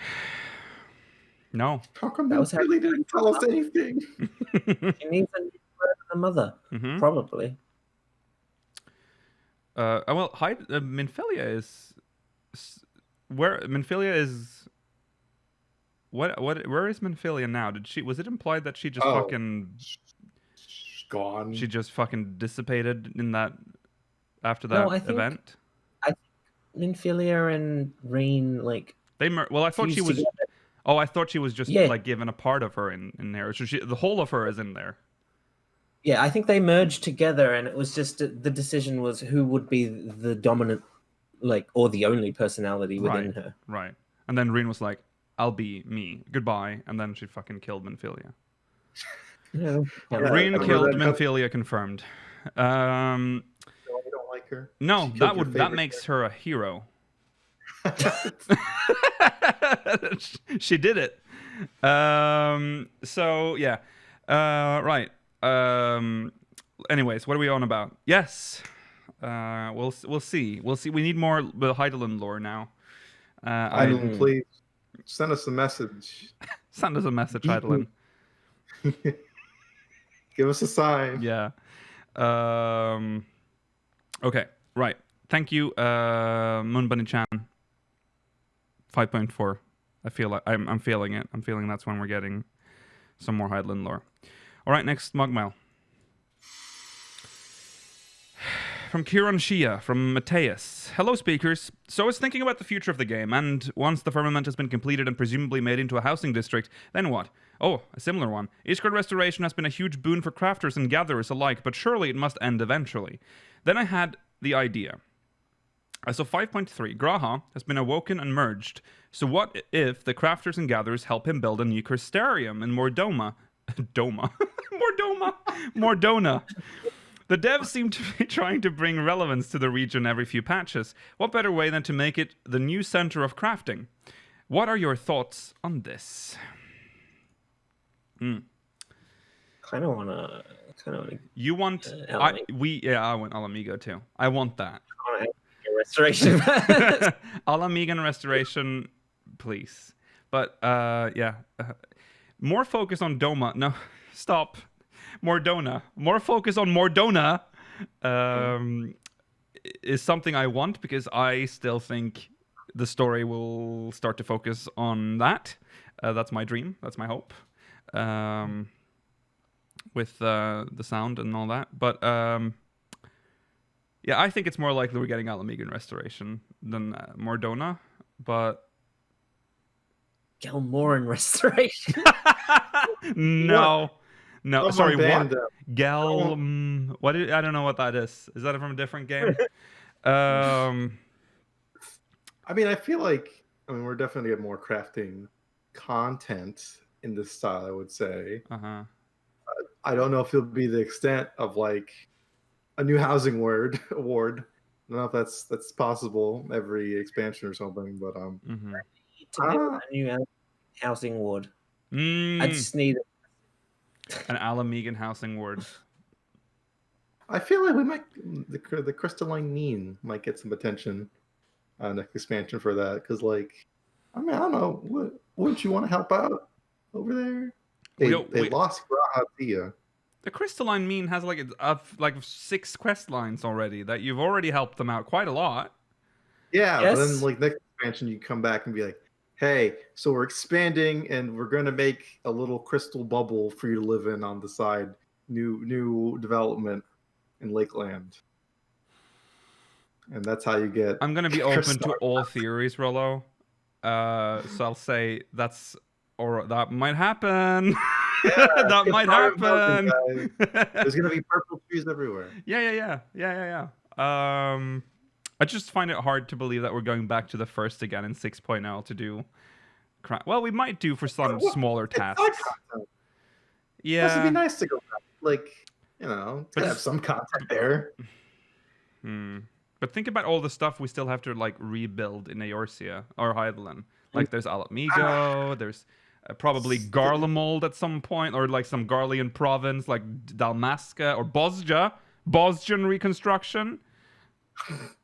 No. How come they really didn't tell us anything? She needs a new word of the mother, probably. Well, Minfilia is where Minfilia is. Where is Minfilia now? Was it implied that she just fucking gone? She just fucking dissipated in that after that event? I think Minfilia and Reen I thought she was. Together. Oh, I thought she was just like given a part of her in there. So the whole of her is in there. Yeah, I think they merged together, and it was just the decision was who would be the dominant, or the only personality within her. Right. And then Reen was like, "I'll be me. Goodbye." And then she fucking killed Minfilia. Reen killed Minfilia, confirmed. You don't like her? No, that makes her a hero. She did it. So yeah. Right. Anyways, what are we on about? Yes. We'll see. We need more Hydaelyn lore now. Hydaelyn, please send us a message. Send us a message, Hydaelyn. Give us a sign. Yeah. Okay. Right. Thank you, Moonbunny-chan. 5.4. I feel like I'm feeling it. I'm feeling that's when we're getting some more Hydaelyn lore. All right, next MogMail. From Kieran Shia, from Mateus. Hello, speakers. So I was thinking about the future of the game, and once the firmament has been completed and presumably made into a housing district, then what? Oh, a similar one. Ishgard restoration has been a huge boon for crafters and gatherers alike, but surely it must end eventually. Then I had the idea. As of 5.3, Graha has been awoken and merged. So what if the crafters and gatherers help him build a new Crystarium in Mordoma? Mordona. The devs seem to be trying to bring relevance to the region every few patches. What better way than to make it the new center of crafting? What are your thoughts on this? Kind of wanna. You want? I want Alamigo too. I want that. I want Restoration. Ala Megan Restoration, please. But more focus on Doma. No, stop. Mordona. More focus on Mordona is something I want, because I still think the story will start to focus on that. That's my dream. That's my hope. With the sound and all that. But yeah, I think it's more likely we're getting Ala Megan Restoration than Mordona. But Gelmoran Restoration. No. Sorry, what? Gel. What? I don't know what that is. Is that from a different game? I mean, I feel like we're definitely get more crafting content in this style, I would say. I don't know if it'll be the extent of like a new housing award. I don't know if that's possible every expansion or something, but To get a new housing award. I just need an Ala Megan housing award. I feel like we might the crystalline mean might get some attention next expansion for that, because like I don't know, wouldn't you want to help out over there? They lost Grahatia. The crystalline mean has like 6 quest lines already that you've already helped them out quite a lot. Yeah, Yes. but then like next expansion you come back and be like, hey, so we're expanding and we're gonna make a little crystal bubble for you to live in on the side. New development in Lakeland. And that's how you get I'm gonna be open to all theories, Rollo. So I'll say that might happen. Yeah, that might happen. There's gonna be purple trees everywhere. Yeah. I just find it hard to believe that we're going back to the first again in 6.0 to do. Well, we might do for some smaller tasks. Yeah, It would be nice to go back, like to have some content there. But think about all the stuff we still have to like rebuild in Eorzea or Hydaelyn. Like there's Alatmigo, there's probably Garlemald at some point, or like some Garlean province like Dalmasca or Bosjan reconstruction.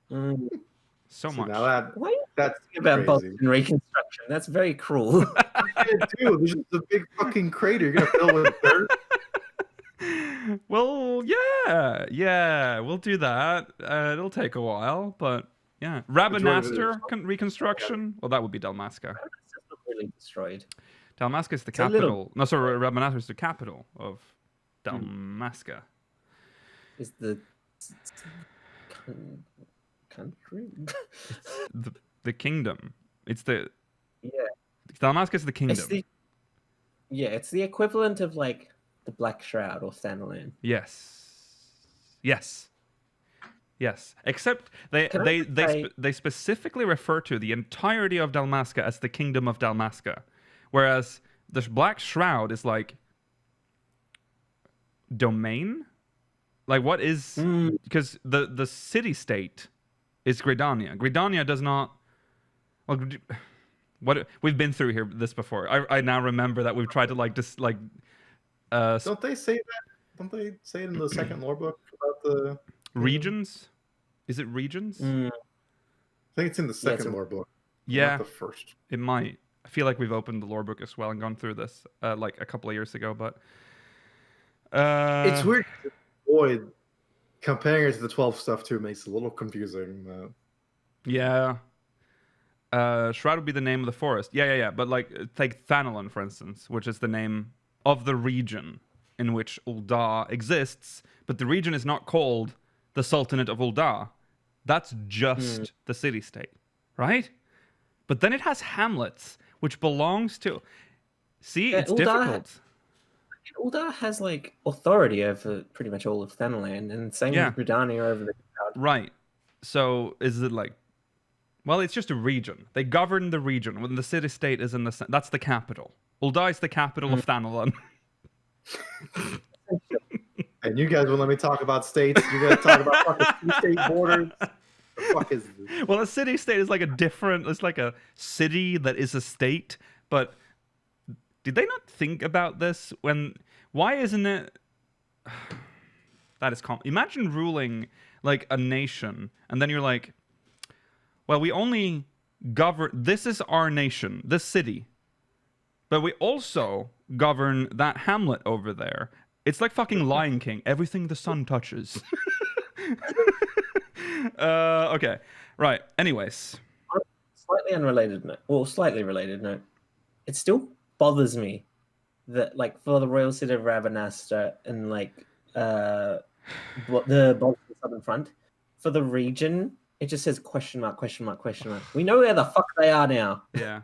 So much. Now that's about crazy. Boston reconstruction. That's very cruel. Dude, there's just a big fucking crater you're gonna fill with dirt. Well, yeah, we'll do that. It'll take a while, but yeah. Rabanastre reconstruction. Well, that would be Dalmasca. It's not really destroyed. Dalmasca is the capital. No, sorry, Rabanastre is the capital of Dalmasca. Is the country? The kingdom. It's the Yeah. Dalmasca is the kingdom. It's the equivalent of like the Black Shroud or Thanalan. Yes. Except they specifically refer to the entirety of Dalmasca as the kingdom of Dalmasca, whereas the Black Shroud is like domain. Like what is because the city state is Gridania. Gridania does not. Well, what we've been through this before. I now remember that we've tried to like just like. Don't they say that? Don't they say it in the second lore book about the regions? Is it regions? I think it's in the second lore book. Yeah, not the first. It might. I feel like we've opened the lore book as well and gone through this like a couple of years ago, but it's weird. Boy, comparing it to the 12 stuff too makes it a little confusing. Yeah. Shroud would be the name of the forest. Yeah. But like take Thanalan, for instance, which is the name of the region in which Ul'dah exists, but the region is not called the Sultanate of Ul'dah. That's just the city-state, right? But then it has hamlets, which belongs to... See, it's difficult. Ul'dah has like authority over pretty much all of Thanalan, and same with Gridania over the crowd. Right. So is it like... Well, it's just a region. They govern the region when the city-state is in the... That's the capital. Ul'dah is the capital of Thanalan. And you guys will let me talk about states. You guys talk about fucking state borders. The fuck is this? Well, a city-state is like a different... It's like a city that is a state, but did they not think about this when... Why isn't it... That is... Imagine ruling like a nation, and then you're like, well, we only govern. This is our nation, this city. But we also govern that hamlet over there. It's like fucking Lion King. Everything the sun touches. Okay. Right. Anyways. Slightly unrelated note. Well, slightly related note. It still bothers me that, like, for the Royal City of Rabanastre and, like, the Balkan Southern Front, for the region, it just says question mark, question mark, question mark. We know where the fuck they are now. Yeah.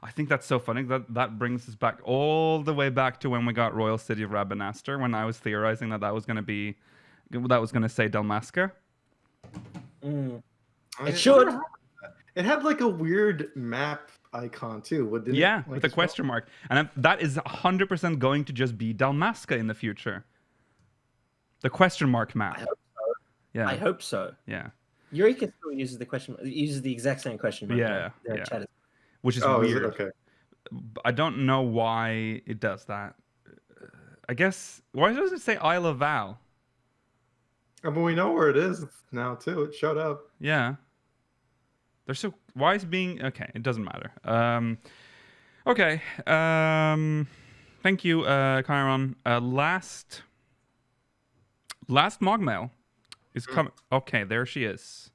I think that's so funny. That brings us back all the way back to when we got Royal City of Rabanastre, when I was theorizing that was going to say Dalmasca. It should. It had like a weird map icon too. What did Yeah, it, like, with a question mark. And that is 100% going to just be Dalmasca in the future. The question mark map. I hope so. Yeah. I hope so. Yeah. Eureka still uses the exact same question mark. Yeah, Their yeah. chat is- Which is Oh, weird. is it? Okay. I don't know why it does that. I guess, why does it say Isle of Val? I mean, we know where it is now too. It showed up. Yeah. They're so, why is being, okay, it doesn't matter. Okay. Thank you, Chiron. Last MogMail is coming. Okay, there she is.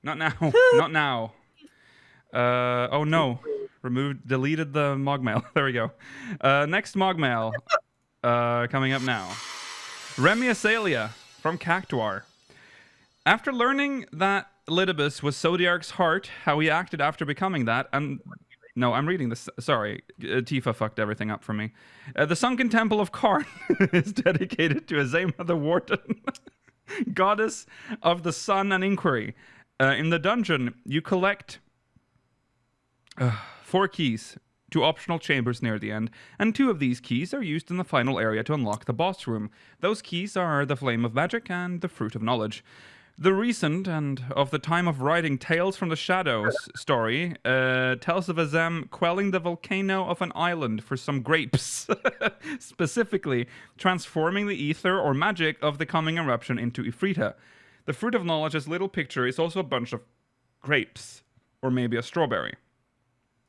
Not now. Not now. Oh no. Deleted the MogMail. There we go. Next MogMail coming up now. Remia Salia from Cactuar. After learning that Lidibus was Zodiark's heart, how he acted after becoming that, and no, I'm reading this. Sorry, Tifa fucked everything up for me. The sunken temple of Karn is dedicated to Azema the Warden, goddess of the sun and inquiry. In the dungeon, you collect 4 keys, 2 optional chambers near the end, and 2 of these keys are used in the final area to unlock the boss room. Those keys are the Flame of Magic and the Fruit of Knowledge. The recent and of the time of writing Tales from the Shadows story tells of Azem quelling the volcano of an island for some grapes, specifically transforming the ether or magic of the coming eruption into Ifrita. The Fruit of Knowledge's little picture is also a bunch of grapes, or maybe a strawberry,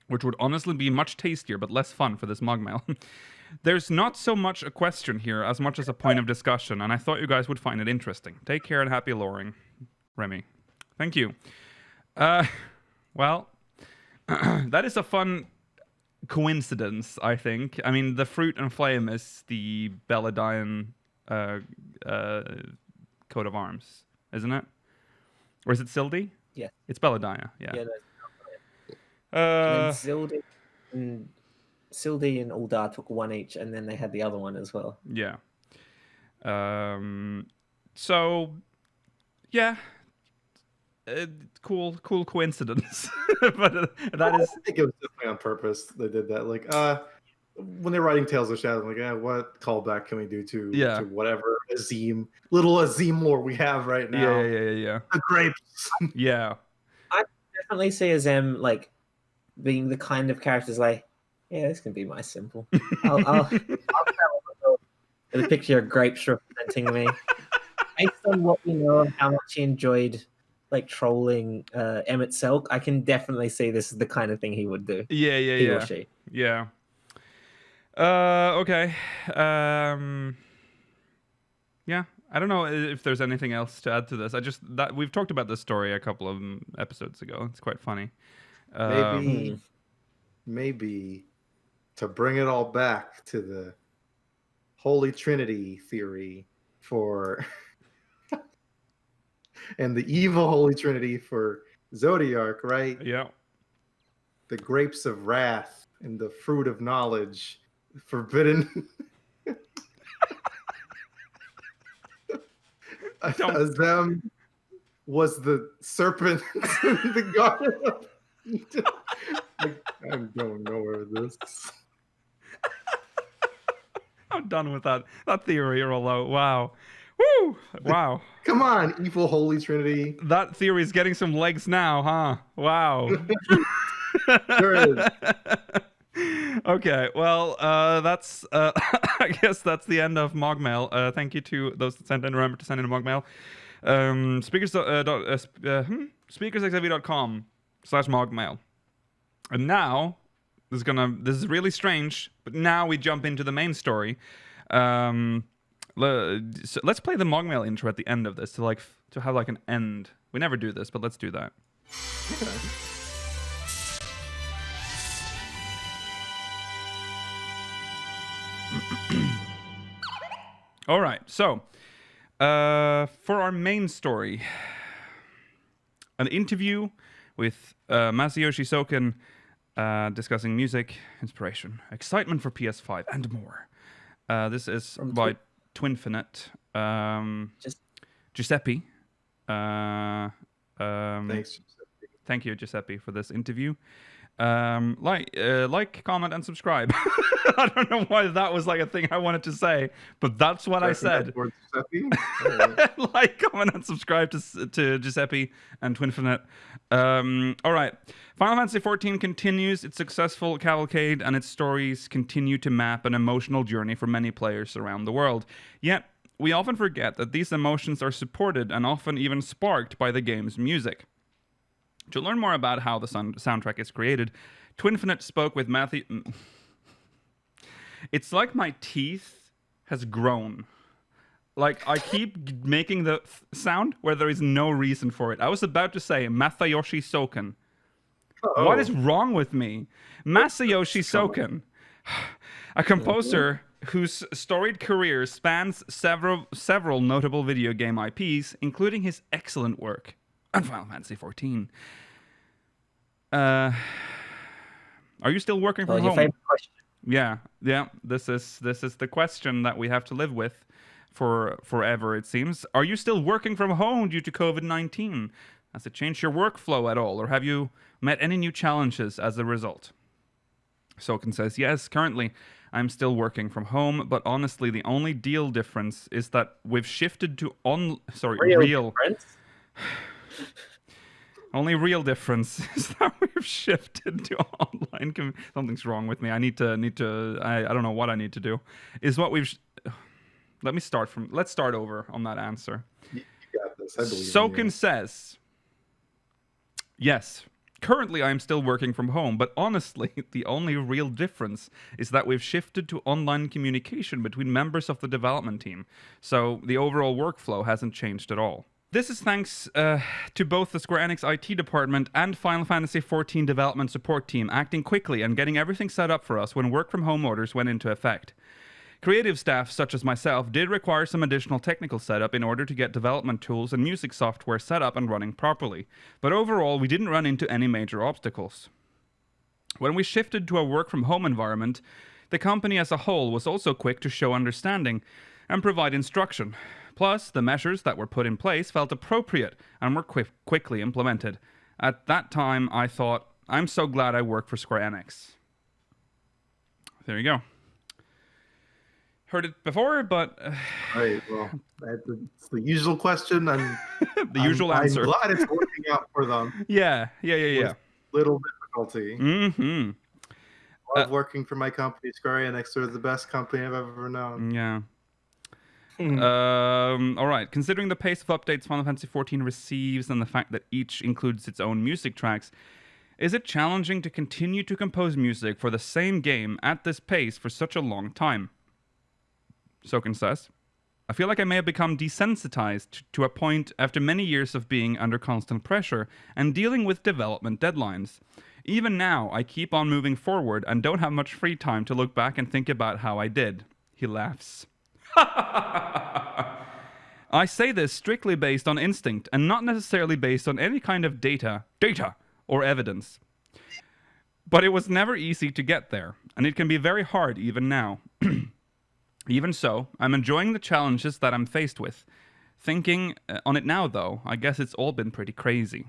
which would honestly be much tastier but less fun for this MogMail. There's not so much a question here as much as a point of discussion, and I thought you guys would find it interesting. Take care and happy loring, Remy. Thank you. Well, that is a fun coincidence, I think. I mean, the fruit and flame is the Belladine coat of arms, isn't it? Or is it Sildi? Yeah. It's Belladina, yeah. And then Sildi and Uldar took 1 each, and then they had the other one as well. Yeah. So, yeah. Cool coincidence. But that is... I think it was definitely on purpose they did that. Like, when they're writing Tales of Shadow, like, what callback can we do to whatever little Azim lore we have right now? Yeah. The grapes. Yeah. I definitely see Azem, like, being the kind of characters like, yeah, this can be my simple. I'll travel with a picture of grapes representing me. Based on what we know of how much he enjoyed, like, trolling Emmett Selk, I can definitely see this is the kind of thing he would do. Yeah. He or she. Yeah. Okay. Yeah. I don't know if there's anything else to add to this. We've talked about this story a couple of episodes ago. It's quite funny. Maybe to bring it all back to the Holy Trinity theory for and the evil Holy Trinity for Zodiark, right? Yeah. The grapes of wrath and the fruit of knowledge, forbidden. Azem was the serpent, the garden of I'm going nowhere with this. I'm done with that theory, Rollo. Wow. Woo! Wow. Come on, evil Holy Trinity. That theory is getting some legs now, huh? Wow. Sure is. Okay, well, that's I guess that's the end of MogMail. Thank you to those that sent in. Remember to send in a MogMail. speakersxv.com/mogmail. And now this is really strange, but now we jump into the main story. So let's play the MogMail intro at the end of this to have like an end. We never do this, but let's do that. Okay. All right, so for our main story, an interview with Masayoshi Soken discussing music, inspiration, excitement for PS5, and more. This is by Twinfinite. Giuseppe. Thanks, Giuseppe. Thank you, Giuseppe, for this interview. Like, comment, and subscribe. I don't know why that was like a thing I wanted to say, but that's what I said. Like, comment, and subscribe to Giuseppe and Twinfinite. All right. Final Fantasy XIV continues its successful cavalcade, and its stories continue to map an emotional journey for many players around the world. Yet, we often forget that these emotions are supported and often even sparked by the game's music. To learn more about how the soundtrack is created, Twinfinite spoke with Matthew. It's like my teeth has grown. Like, I keep making the sound where there is no reason for it. I was about to say Masayoshi Soken. Uh-oh. What is wrong with me? Masayoshi Soken, a composer whose storied career spans several notable video game IPs, including his excellent work on Final Fantasy XIV. Are you still working from home? Your favorite question. Yeah. This is the question that we have to live with for forever, it seems. Are you still working from home due to COVID-19? Has it changed your workflow at all, or have you met any new challenges as a result? Soken says, yes, currently I'm still working from home, but honestly, the only real difference is that we've shifted to real Only real difference is that we've shifted to online. Something's wrong with me. I don't know what I need to do. Is what we've. Let's start over on that answer. You got this. I believe Soken says, yes, currently I'm still working from home, but honestly, the only real difference is that we've shifted to online communication between members of the development team. So the overall workflow hasn't changed at all. This is thanks to both the Square Enix IT department and Final Fantasy XIV development support team acting quickly and getting everything set up for us when work-from-home orders went into effect. Creative staff, such as myself, did require some additional technical setup in order to get development tools and music software set up and running properly, but overall we didn't run into any major obstacles. When we shifted to a work-from-home environment, the company as a whole was also quick to show understanding and provide instruction. Plus, the measures that were put in place felt appropriate and were quickly implemented. At that time, I thought, I'm so glad I work for Square Enix. There you go. Heard it before, but... Right, well, it's the usual question, and the usual answer. I'm glad it's working out for them. Yeah. With little difficulty. Mm-hmm. Love working for my company, Square Enix. They're the best company I've ever known. Yeah. All right. Considering the pace of updates Final Fantasy XIV receives and the fact that each includes its own music tracks, is it challenging to continue to compose music for the same game at this pace for such a long time? Soken says, I feel like I may have become desensitized to a point after many years of being under constant pressure and dealing with development deadlines. Even now, I keep on moving forward and don't have much free time to look back and think about how I did. He laughs. I say this strictly based on instinct and not necessarily based on any kind of data or evidence. But it was never easy to get there, and it can be very hard even now. Even so, I'm enjoying the challenges that I'm faced with. Thinking on it now, though, I guess it's all been pretty crazy.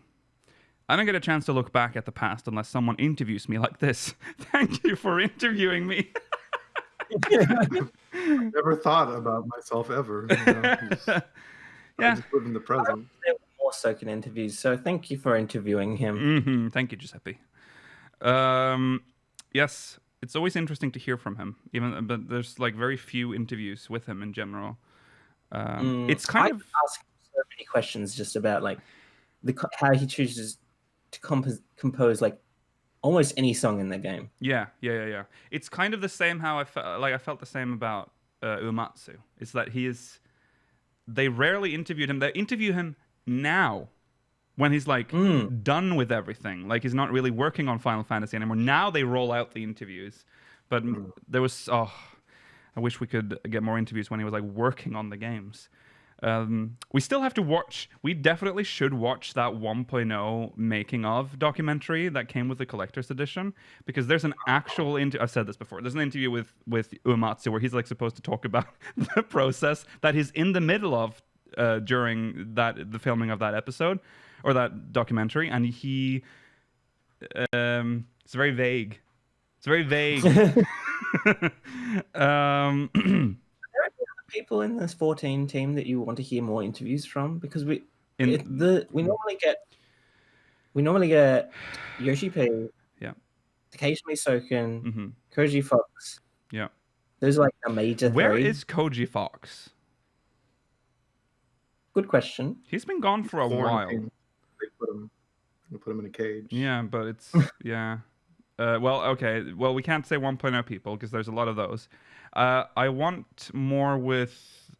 I don't get a chance to look back at the past unless someone interviews me like this. Thank you for interviewing me. Never thought about myself ever. I just live in the present. There were more Soken interviews, so thank you for interviewing him. Mm-hmm. Thank you, Giuseppe. Yes, it's always interesting to hear from him. But there's like very few interviews with him in general. It's kind of ask so many questions just about like how he chooses to compose like almost any song in the game. Yeah. It's kind of the same how I felt the same about Uematsu. Is that they rarely interviewed him. They interview him now when he's like done with everything. Like he's not really working on Final Fantasy anymore. Now they roll out the interviews. But there was I wish we could get more interviews when he was like working on the games. We still have to watch. We definitely should watch that 1.0 making of documentary that came with the collector's edition, because there's an actual I've said this before. There's an interview with Uematsu where he's like supposed to talk about the process that he's in the middle of during the filming of that episode or that documentary, and it's very vague. It's very vague. People in this 14 team that you want to hear more interviews from, because we normally get Yoshi P, occasionally Soken, Koji Fox. Yeah, those are like a major. Where three. is Koji Fox? Good question. He's been gone for a while. They put him in a cage. Yeah, but it's well, okay. Well, we can't say 1.0 people because there's a lot of those. I want more with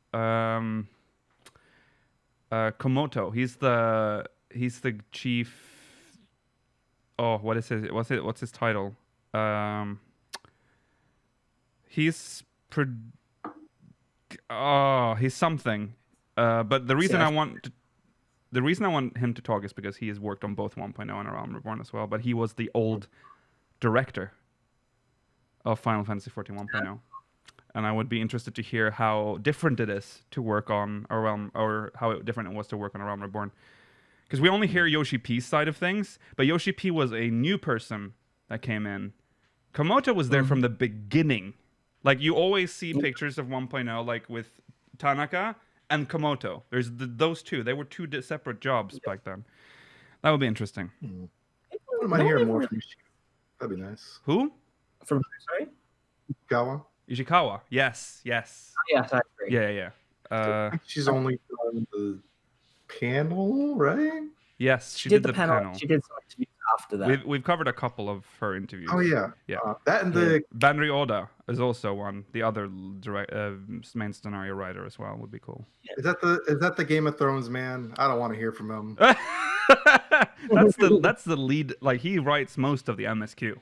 Komoto. He's the chief. Oh, what's his title? He's something. But the reason I want him to talk is because he has worked on both 1.0 and Realm Reborn as well. But he was the old director of Final Fantasy XIV 1.0. And I would be interested to hear how different it is to work on a Realm, or how different it was to work on a Realm Reborn. Because we only hear Yoshi P's side of things, but Yoshi P was a new person that came in. Komoto was there from the beginning. Like, you always see pictures of 1.0, like with Tanaka and Komoto. There's those two. They were two separate jobs back then. That would be interesting. I might hear more from Ishikawa. That'd be nice. Who? From sorry? Ishikawa. Ishikawa. Yes. Yes, I agree. Yeah. I think she's only on the panel, right? Yes, she did the panel. She did some interviews after that. We've covered a couple of her interviews. Oh yeah. That and the Banri Oda is also one. The other main scenario writer as well would be cool. Is that the Game of Thrones man? I don't want to hear from him. that's the lead. Like, he writes most of the MSQ.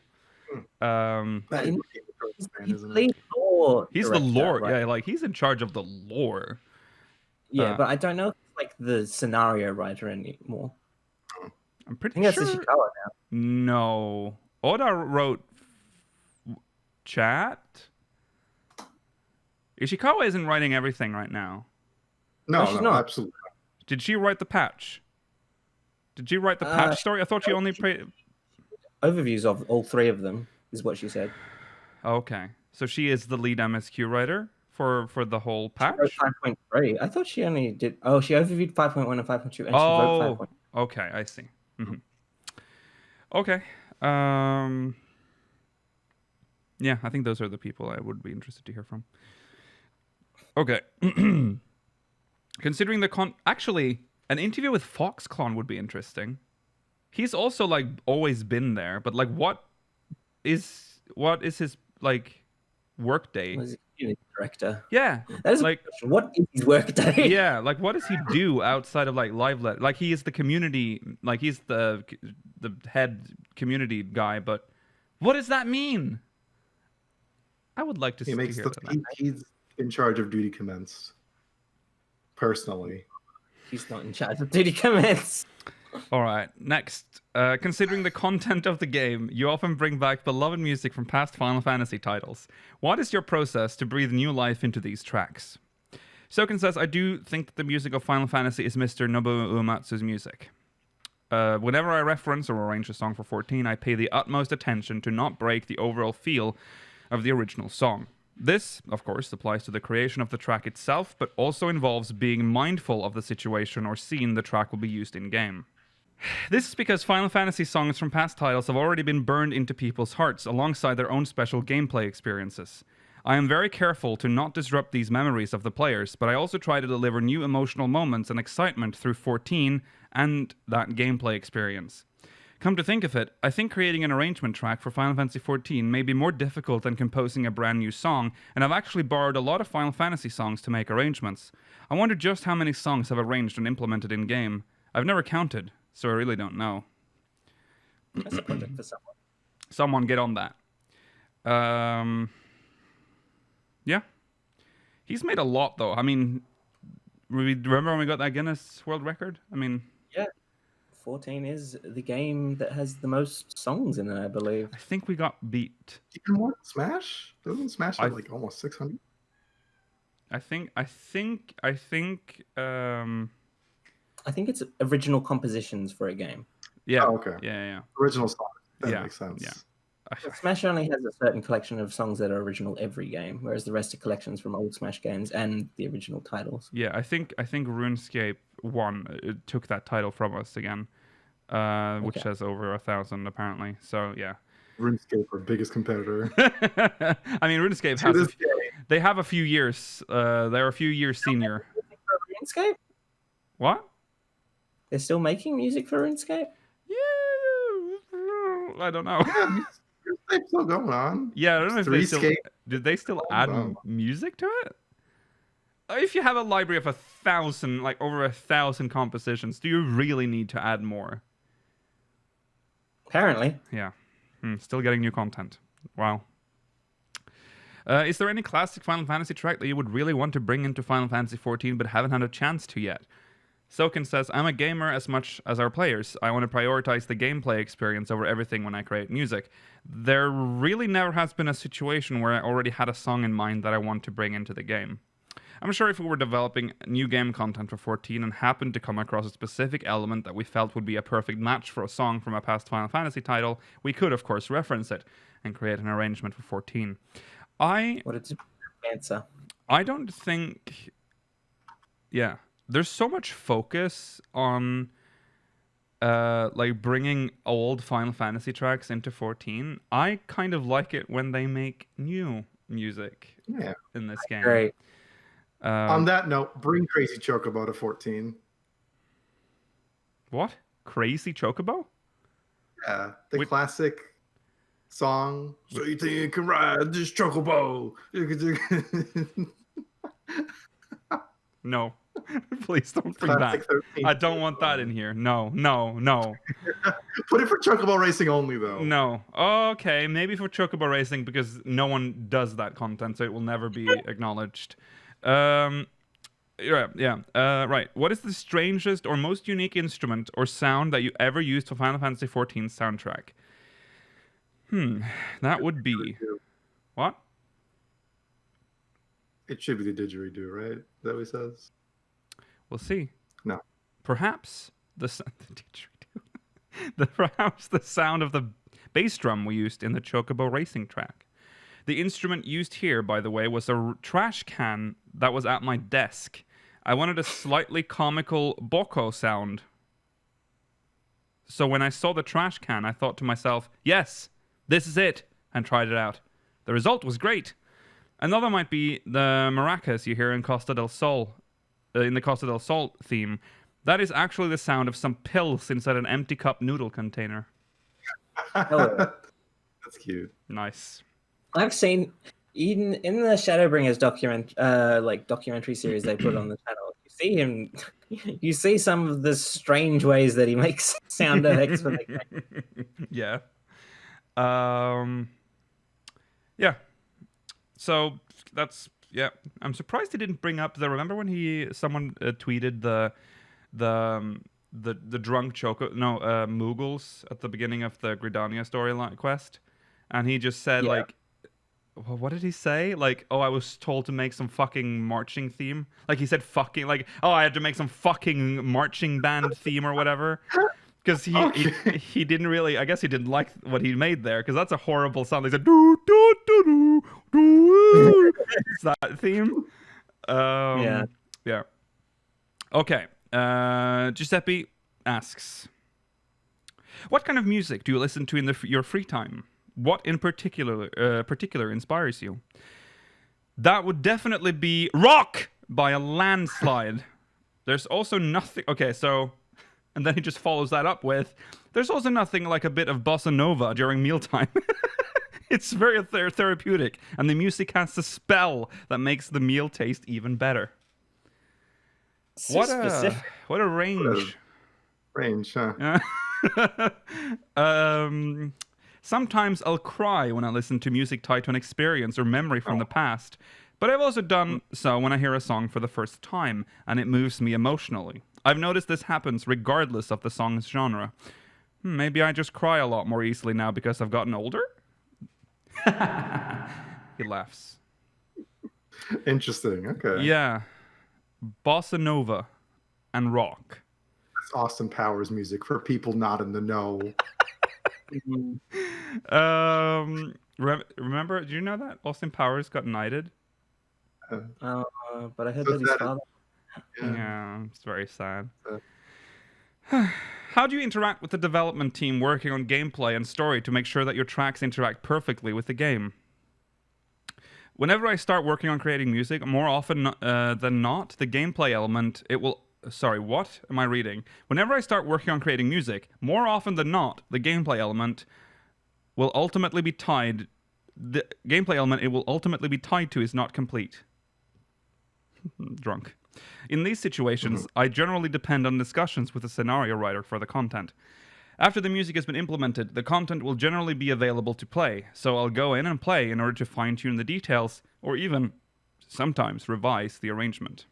He's the lore. Right? Yeah, like he's in charge of the lore. Yeah, but I don't know if it's like the scenario writer anymore. I'm pretty sure. That's Ishikawa now. No, Oda wrote chat. Ishikawa isn't writing everything right now. No, absolutely. Did she write the patch? Did she write the patch story? I thought she only overviews of all three of them is what she said. Okay, so she is the lead MSQ writer for the whole patch. She wrote 5.3. I thought she only did. Oh, she overviewed 5.1 and 5.2, and she wrote 5.1. Okay, I see. Okay. Yeah, I think those are the people I would be interested to hear from. Okay. Considering actually, an interview with Foxclone would be interesting. He's also like always been there, but like what is his like work day? Well, he's a community director. Yeah, that is like what is his work day? Yeah, like what does he do outside of like live like he is the community, like he's the head community guy, but what does that mean? I would like to see. He's in charge of duty commenced. Personally, he's not in charge of duty commenced. All right, next. Considering the content of the game, you often bring back beloved music from past Final Fantasy titles. What is your process to breathe new life into these tracks? Soken says, I do think that the music of Final Fantasy is Mr. Nobuo Uematsu's music. Whenever I reference or arrange a song for 14, I pay the utmost attention to not break the overall feel of the original song. This, of course, applies to the creation of the track itself, but also involves being mindful of the situation or scene the track will be used in-game. This is because Final Fantasy songs from past titles have already been burned into people's hearts alongside their own special gameplay experiences. I am very careful to not disrupt these memories of the players, but I also try to deliver new emotional moments and excitement through 14 and that gameplay experience. Come to think of it, I think creating an arrangement track for Final Fantasy XIV may be more difficult than composing a brand new song, and I've actually borrowed a lot of Final Fantasy songs to make arrangements. I wonder just how many songs I've arranged and implemented in-game. I've never counted, so I really don't know. That's a project for someone. Someone get on that. Yeah. He's made a lot, though. I mean, remember when we got that Guinness World Record? I mean... Yeah. 14 is the game that has the most songs in it, I believe. I think we got beat. Even more than Smash? Doesn't Smash have like almost 600? I think it's original compositions for a game. Yeah. Oh, okay. Yeah. Original song. That Yeah, makes sense. yeah. Smash only has a certain collection of songs that are original every game, whereas the rest are collections from old Smash games and the original titles. Yeah, I think RuneScape 1 took that title from us again, which has over 1,000 apparently. So yeah. RuneScape, our biggest competitor. I mean, RuneScape has they have a few years. They're a few years senior. RuneScape? What? They're still making music for RuneScape? Yeah, I don't know. Yeah, RuneScape's still going on. Yeah, I don't know if they still... Threescape. Did they still add music to it? If you have a library of 1,000, like over 1,000 compositions, do you really need to add more? Apparently. Yeah. Still getting new content. Wow. Is there any classic Final Fantasy track that you would really want to bring into Final Fantasy XIV but haven't had a chance to yet? Soken says, I'm a gamer as much as our players. I want to prioritize the gameplay experience over everything when I create music. There really never has been a situation where I already had a song in mind that I want to bring into the game. I'm sure if we were developing new game content for 14 and happened to come across a specific element that we felt would be a perfect match for a song from a past Final Fantasy title, we could, of course, reference it and create an arrangement for 14. What is your answer? I don't think... Yeah. There's so much focus on like bringing old Final Fantasy tracks into 14. I kind of like it when they make new music in this game. Great. On that note, bring Crazy Chocobo to 14. What? Crazy Chocobo? Yeah, the classic song. So you think you can ride this Chocobo? No. Please don't bring that. I don't want that in here. No. Put it for Chocobo Racing only, though. No. Okay, maybe for Chocobo Racing because no one does that content, so it will never be acknowledged. Right. What is the strangest or most unique instrument or sound that you ever used for Final Fantasy XIV's soundtrack? That would be... What? It should be the didgeridoo, right? Is that what he says? We'll see. No. Perhaps perhaps the sound of the bass drum we used in the Chocobo Racing track. The instrument used here, by the way, was a trash can that was at my desk. I wanted a slightly comical boko sound. So when I saw the trash can, I thought to myself, yes, this is it, and tried it out. The result was great. Another might be the maracas you hear in Costa del Sol, in the Costa del Sol theme. That is actually the sound of some pills inside an empty cup noodle container. That's cute. Nice. I've seen even in the Shadowbringers documentary series they put on the channel. You see him. You see some of the strange ways that he makes sound effects for the game. Yeah. Yeah. So that's I'm surprised he didn't bring up the. Remember when someone tweeted the drunk Moogles at the beginning of the Gridania storyline quest, and he just said like, what did he say? Like, oh, I was told to make some fucking marching theme. Like he said fucking, like, oh, I had to make some fucking marching band theme or whatever. Because he didn't really, I guess he didn't like what he made there, because that's a horrible sound. He said, do, do, do, do, do. It's that theme. Yeah. Okay. Giuseppe asks, what kind of music do you listen to in your free time? What in particular inspires you? That would definitely be Rock by a landslide. There's also nothing... Okay, so... And then he just follows that up with, there's also nothing like a bit of bossa nova during mealtime. It's very therapeutic, and the music has a spell that makes the meal taste even better. So specific. What a range. Range, huh? Sometimes I'll cry when I listen to music tied to an experience or memory from the past, but I've also done so when I hear a song for the first time, and it moves me emotionally. I've noticed this happens regardless of the song's genre. Maybe I just cry a lot more easily now because I've gotten older? He laughs. Interesting. Okay. Yeah. Bossa Nova and rock. It's Austin Powers music for people not in the know. Remember, do you know that Austin Powers got knighted? But I heard that his father... Yeah, it's very sad. How do you interact with the development team working on gameplay and story to make sure that your tracks interact perfectly with the game? Whenever I start working on creating music, more often than not, the gameplay element, it will... Sorry, what am I reading? Whenever I start working on creating music, more often than not, the gameplay element will ultimately be tied... The gameplay element it will ultimately be tied to is not complete. Drunk. In these situations, I generally depend on discussions with the scenario writer for the content. After the music has been implemented, the content will generally be available to play, so I'll go in and play in order to fine-tune the details, or even, sometimes, revise the arrangement.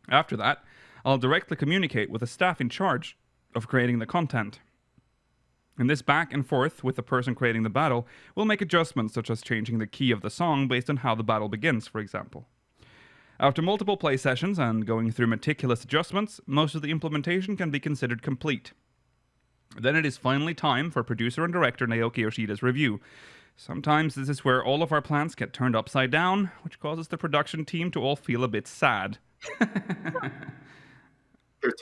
After that, I'll directly communicate with the staff in charge of creating the content. In this back and forth with the person creating the battle, we'll make adjustments such as changing the key of the song based on how the battle begins, for example. After multiple play sessions and going through meticulous adjustments, most of the implementation can be considered complete. Then it is finally time for producer and director Naoki Yoshida's review. Sometimes this is where all of our plans get turned upside down, which causes the production team to all feel a bit sad. They're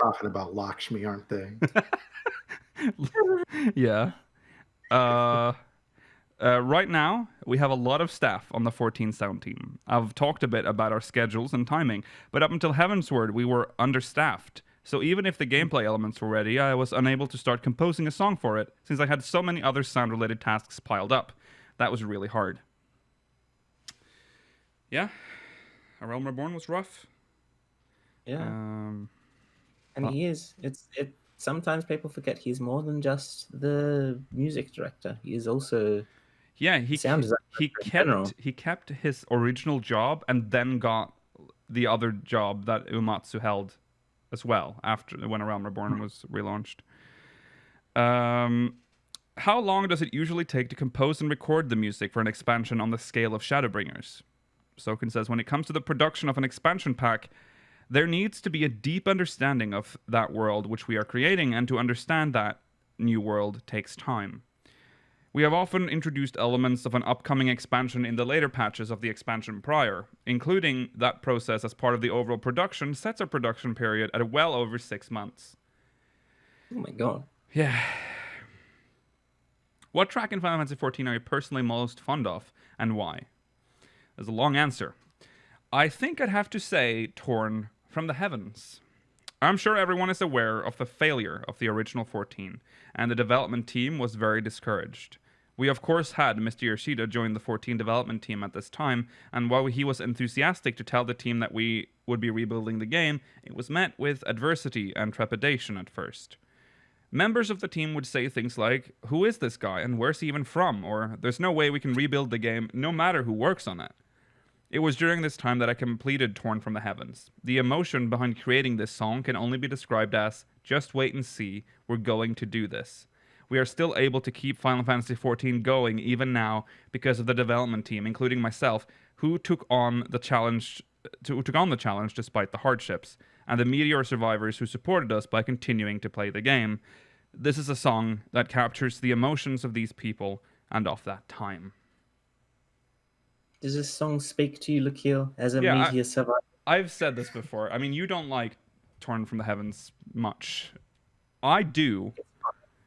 talking about Lakshmi, aren't they? Yeah. Right now, we have a lot of staff on the 14 sound team. I've talked a bit about our schedules and timing, but up until Heavensward, we were understaffed. So even if the gameplay elements were ready, I was unable to start composing a song for it, since I had so many other sound-related tasks piled up. That was really hard. Yeah. A Realm Reborn was rough. Yeah. And he is. Sometimes people forget he's more than just the music director. He is also... Yeah, he kept his original job and then got the other job that Uematsu held as well after when A Realm Reborn was relaunched. How long does it usually take to compose and record the music for an expansion on the scale of Shadowbringers? Soken says, when it comes to the production of an expansion pack, there needs to be a deep understanding of that world which we are creating, and to understand that new world takes time. We have often introduced elements of an upcoming expansion in the later patches of the expansion prior. Including that process as part of the overall production sets our production period at well over 6 months. Oh my god. Yeah. What track in Final Fantasy XIV are you personally most fond of, and why? There's a long answer. I think I'd have to say Torn from the Heavens. I'm sure everyone is aware of the failure of the original 14, and the development team was very discouraged. We of course had Mr. Yoshida join the 14 development team at this time, and while he was enthusiastic to tell the team that we would be rebuilding the game, it was met with adversity and trepidation at first. Members of the team would say things like, "Who is this guy, and where's he even from?" Or, "There's no way we can rebuild the game, no matter who works on it." It was during this time that I completed Torn from the Heavens. The emotion behind creating this song can only be described as, just wait and see, we're going to do this. We are still able to keep Final Fantasy XIV going even now because of the development team, including myself, who took on the challenge despite the hardships, and the Meteor survivors who supported us by continuing to play the game. This is a song that captures the emotions of these people and of that time. Does this song speak to you, Lukiel, as a Meteor survivor? I've said this before. I mean, you don't like Torn from the Heavens much. I do,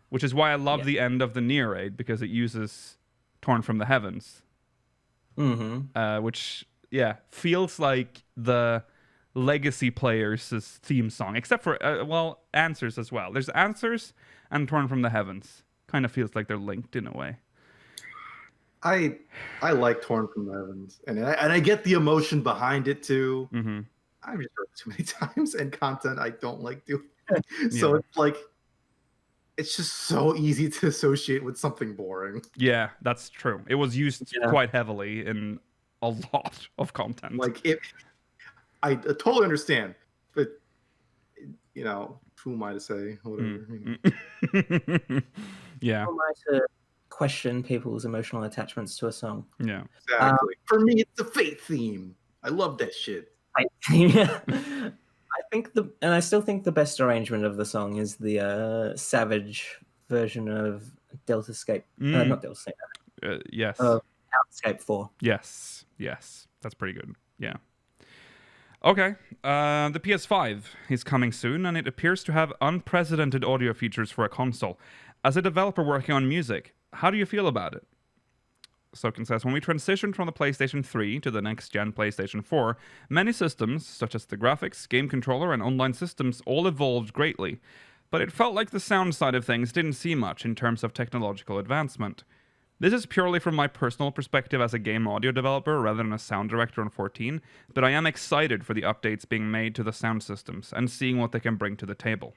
which is why I love the end of the Nier raid, because it uses Torn from the Heavens. Mm-hmm. Which feels like the legacy players' theme song, except for Answers as well. There's Answers and Torn from the Heavens. Kind of feels like they're linked in a way. I like Torn from the Heavens, and I get the emotion behind it too. Mm-hmm. I've just heard it too many times, and content I don't like doing. So it's like, it's just so easy to associate with something boring. Yeah, that's true. It was used quite heavily in a lot of content. Like I totally understand, but you know, who am I to say? Whatever. Yeah. Who am I to question people's emotional attachments to a song? Yeah. Exactly. For me, it's the Fate theme. I love that shit. I still think the best arrangement of the song is the Savage version of Delta Escape. Not Delta Escape. Yes. Outscape 4. Yes. That's pretty good. Yeah. Okay. The PS5 is coming soon, and it appears to have unprecedented audio features for a console. As a developer working on music, how do you feel about it? Soken says, when we transitioned from the PlayStation 3 to the next-gen PlayStation 4, many systems, such as the graphics, game controller, and online systems, all evolved greatly. But it felt like the sound side of things didn't see much in terms of technological advancement. This is purely from my personal perspective as a game audio developer rather than a sound director on 14, but I am excited for the updates being made to the sound systems and seeing what they can bring to the table.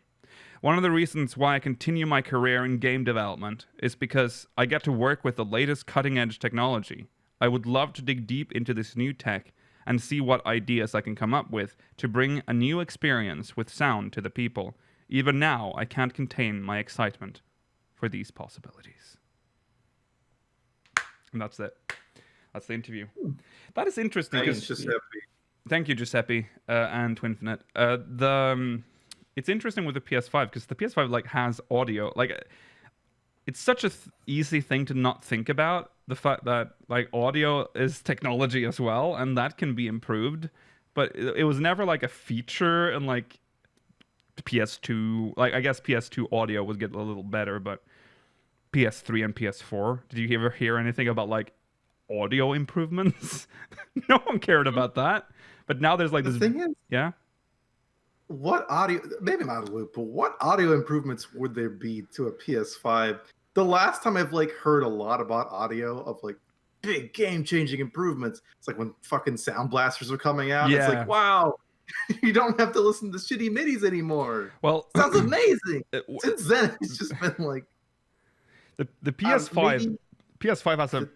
One of the reasons why I continue my career in game development is because I get to work with the latest cutting-edge technology. I would love to dig deep into this new tech and see what ideas I can come up with to bring a new experience with sound to the people. Even now, I can't contain my excitement for these possibilities. And that's it. That's the interview. That is interesting. Thank you, Giuseppe and Twinfinite. It's interesting with the PS5 because the PS5 has audio. It's such a easy thing to not think about, the fact that audio is technology as well, and that can be improved. But it was never a feature in PS2. I guess PS2 audio would get a little better, but PS3 and PS4. Did you ever hear anything about audio improvements? No one cared about that. But now there's this thing is, yeah. What audio? Maybe not a loop, but what audio improvements would there be to a PS5? The last time I've heard a lot about audio of big game-changing improvements, it's when fucking sound blasters were coming out. Yeah. It's wow, you don't have to listen to shitty midis anymore. Well, sounds amazing. Since then, it's just been the PS5. PS5 has a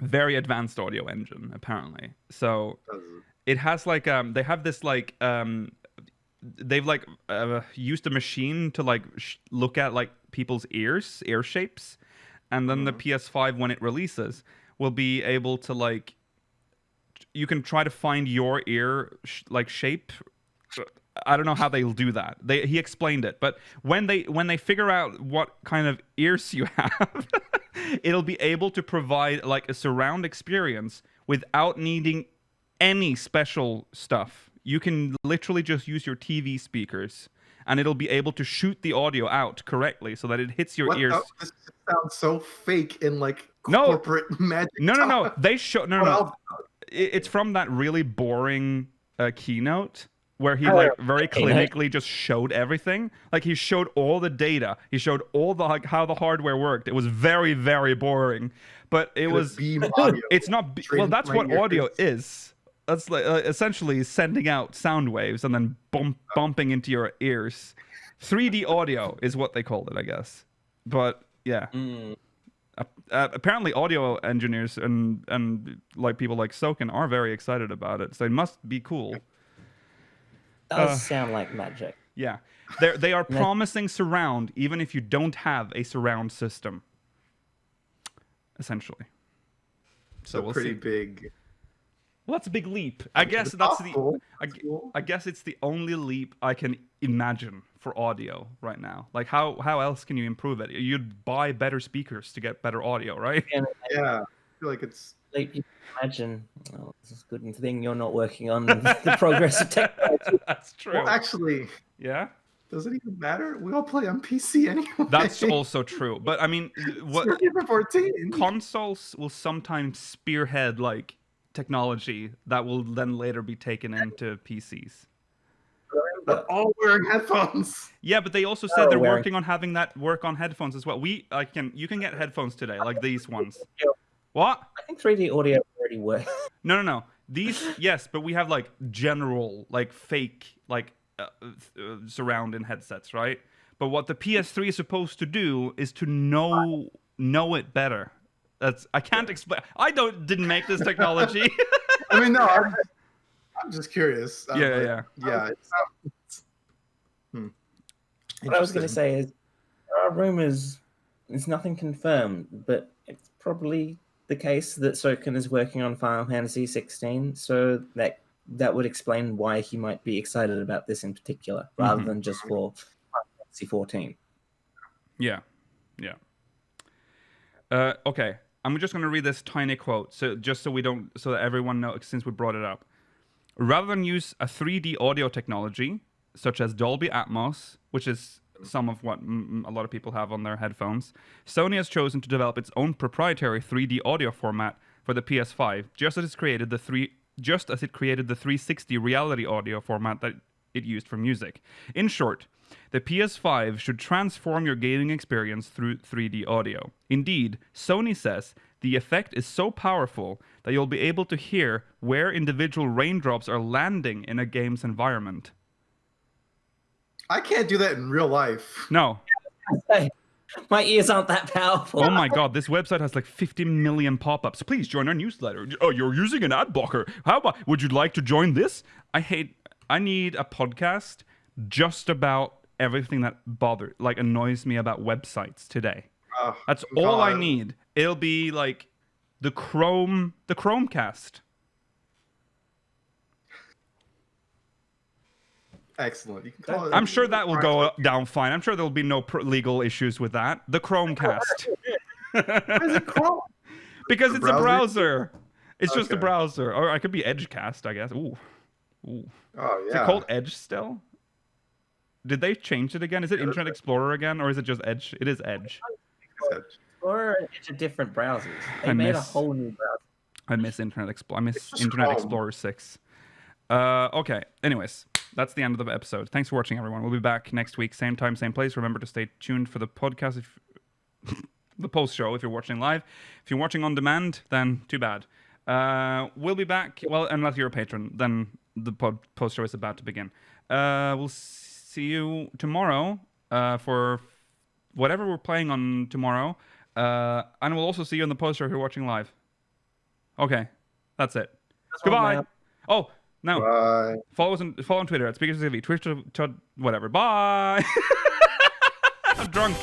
very advanced audio engine, apparently. So it has they have this they've used a machine to look at people's ear shapes, and then the PS5 when it releases will be able to you can try to find your ear shape. I don't know how they'll do that. He explained it, but when they figure out what kind of ears you have, it'll be able to provide a surround experience without needing any special stuff. You can literally just use your TV speakers, and it'll be able to shoot the audio out correctly so that it hits your ears. This sounds so fake in corporate magic. No. They show no. It's from that really boring keynote where he very clinically just showed everything. He showed all the data. He showed all the how the hardware worked. It was very, very boring, but it was beam audio. It's not. Well, that's what audio is. That's essentially sending out sound waves and then bumping into your ears. 3D audio is what they called it, I guess. But yeah, apparently audio engineers and people like Soken are very excited about it. So it must be cool. Does sound like magic. Yeah, they are promising surround even if you don't have a surround system. Essentially. So we'll pretty see. Big. Well, that's a big leap. I guess that's cool. I guess it's the only leap I can imagine for audio right now. How else can you improve it? You'd buy better speakers to get better audio, right? Yeah. I feel it's. You can imagine. Oh, this is a good thing you're not working on the progress of technology. That's true. Well, actually. Yeah. Does it even matter? We all play on PC anyway. That's also true. But I mean, what 14. consoles will sometimes spearhead technology that will then later be taken into PCs. But all wearing headphones. Yeah, but they also said they're wearing- working on having that work on headphones as well. You can get headphones today, like these ones. What? I think 3D audio already works. No. These, yes, but we have like general, like fake, like surrounding headsets, right? But what the PS3 is supposed to do is to know it better. I can't explain. Didn't make this technology. I mean, no, I'm just curious. Yeah. What I was going to say is, there are rumors, it's nothing confirmed, but it's probably the case that Soken is working on Final Fantasy 16, so that would explain why he might be excited about this in particular, rather than just for Final Fantasy 14. Yeah. Okay, I'm just going to read this tiny quote, so that everyone knows, since we brought it up. Rather than use a 3D audio technology, such as Dolby Atmos, which is some of what a lot of people have on their headphones, Sony has chosen to develop its own proprietary 3D audio format for the PS5, just as it created the 360 reality audio format that it used for music. In short, the PS5 should transform your gaming experience through 3D audio. Indeed, Sony says the effect is so powerful that you'll be able to hear where individual raindrops are landing in a game's environment. I can't do that in real life. No. My ears aren't that powerful. Oh my god, this website has like 50 million pop-ups. Please join our newsletter. Oh, you're using an ad blocker. How about, would you like to join this? I need a podcast just about everything that annoys me about websites today. That's all I need. It'll be like the Chromecast. Excellent. You can call it. I'm sure that will go down fine. I'm sure there'll be no legal issues with that. The Chromecast. Why is it Chrome? Because it's a browser. It's just a Okay. browser. Or I could be Edgecast, I guess. Ooh. Oh Is yeah. it called Edge still? Did they change it again? Is it Internet Explorer again, or is it just Edge? It is Edge. Or it's a different browsers. They I made a miss- whole new browser. I miss Internet Explorer. I miss just Internet Chrome. Explorer 6. Okay. Anyways, that's the end of the episode. Thanks for watching, everyone. We'll be back next week, same time, same place. Remember to stay tuned for the podcast, the post show if you're watching live. If you're watching on demand, then too bad. We'll be back. Well, unless you're a patron, then the post show is about to begin. We'll see you tomorrow for whatever we're playing on tomorrow. And we'll also see you on the post show if you're watching live. Okay, that's it. Goodbye. Oh, no. Bye. Follow on Twitter at SpeakersTV, Twitter, whatever. Bye. I'm drunk.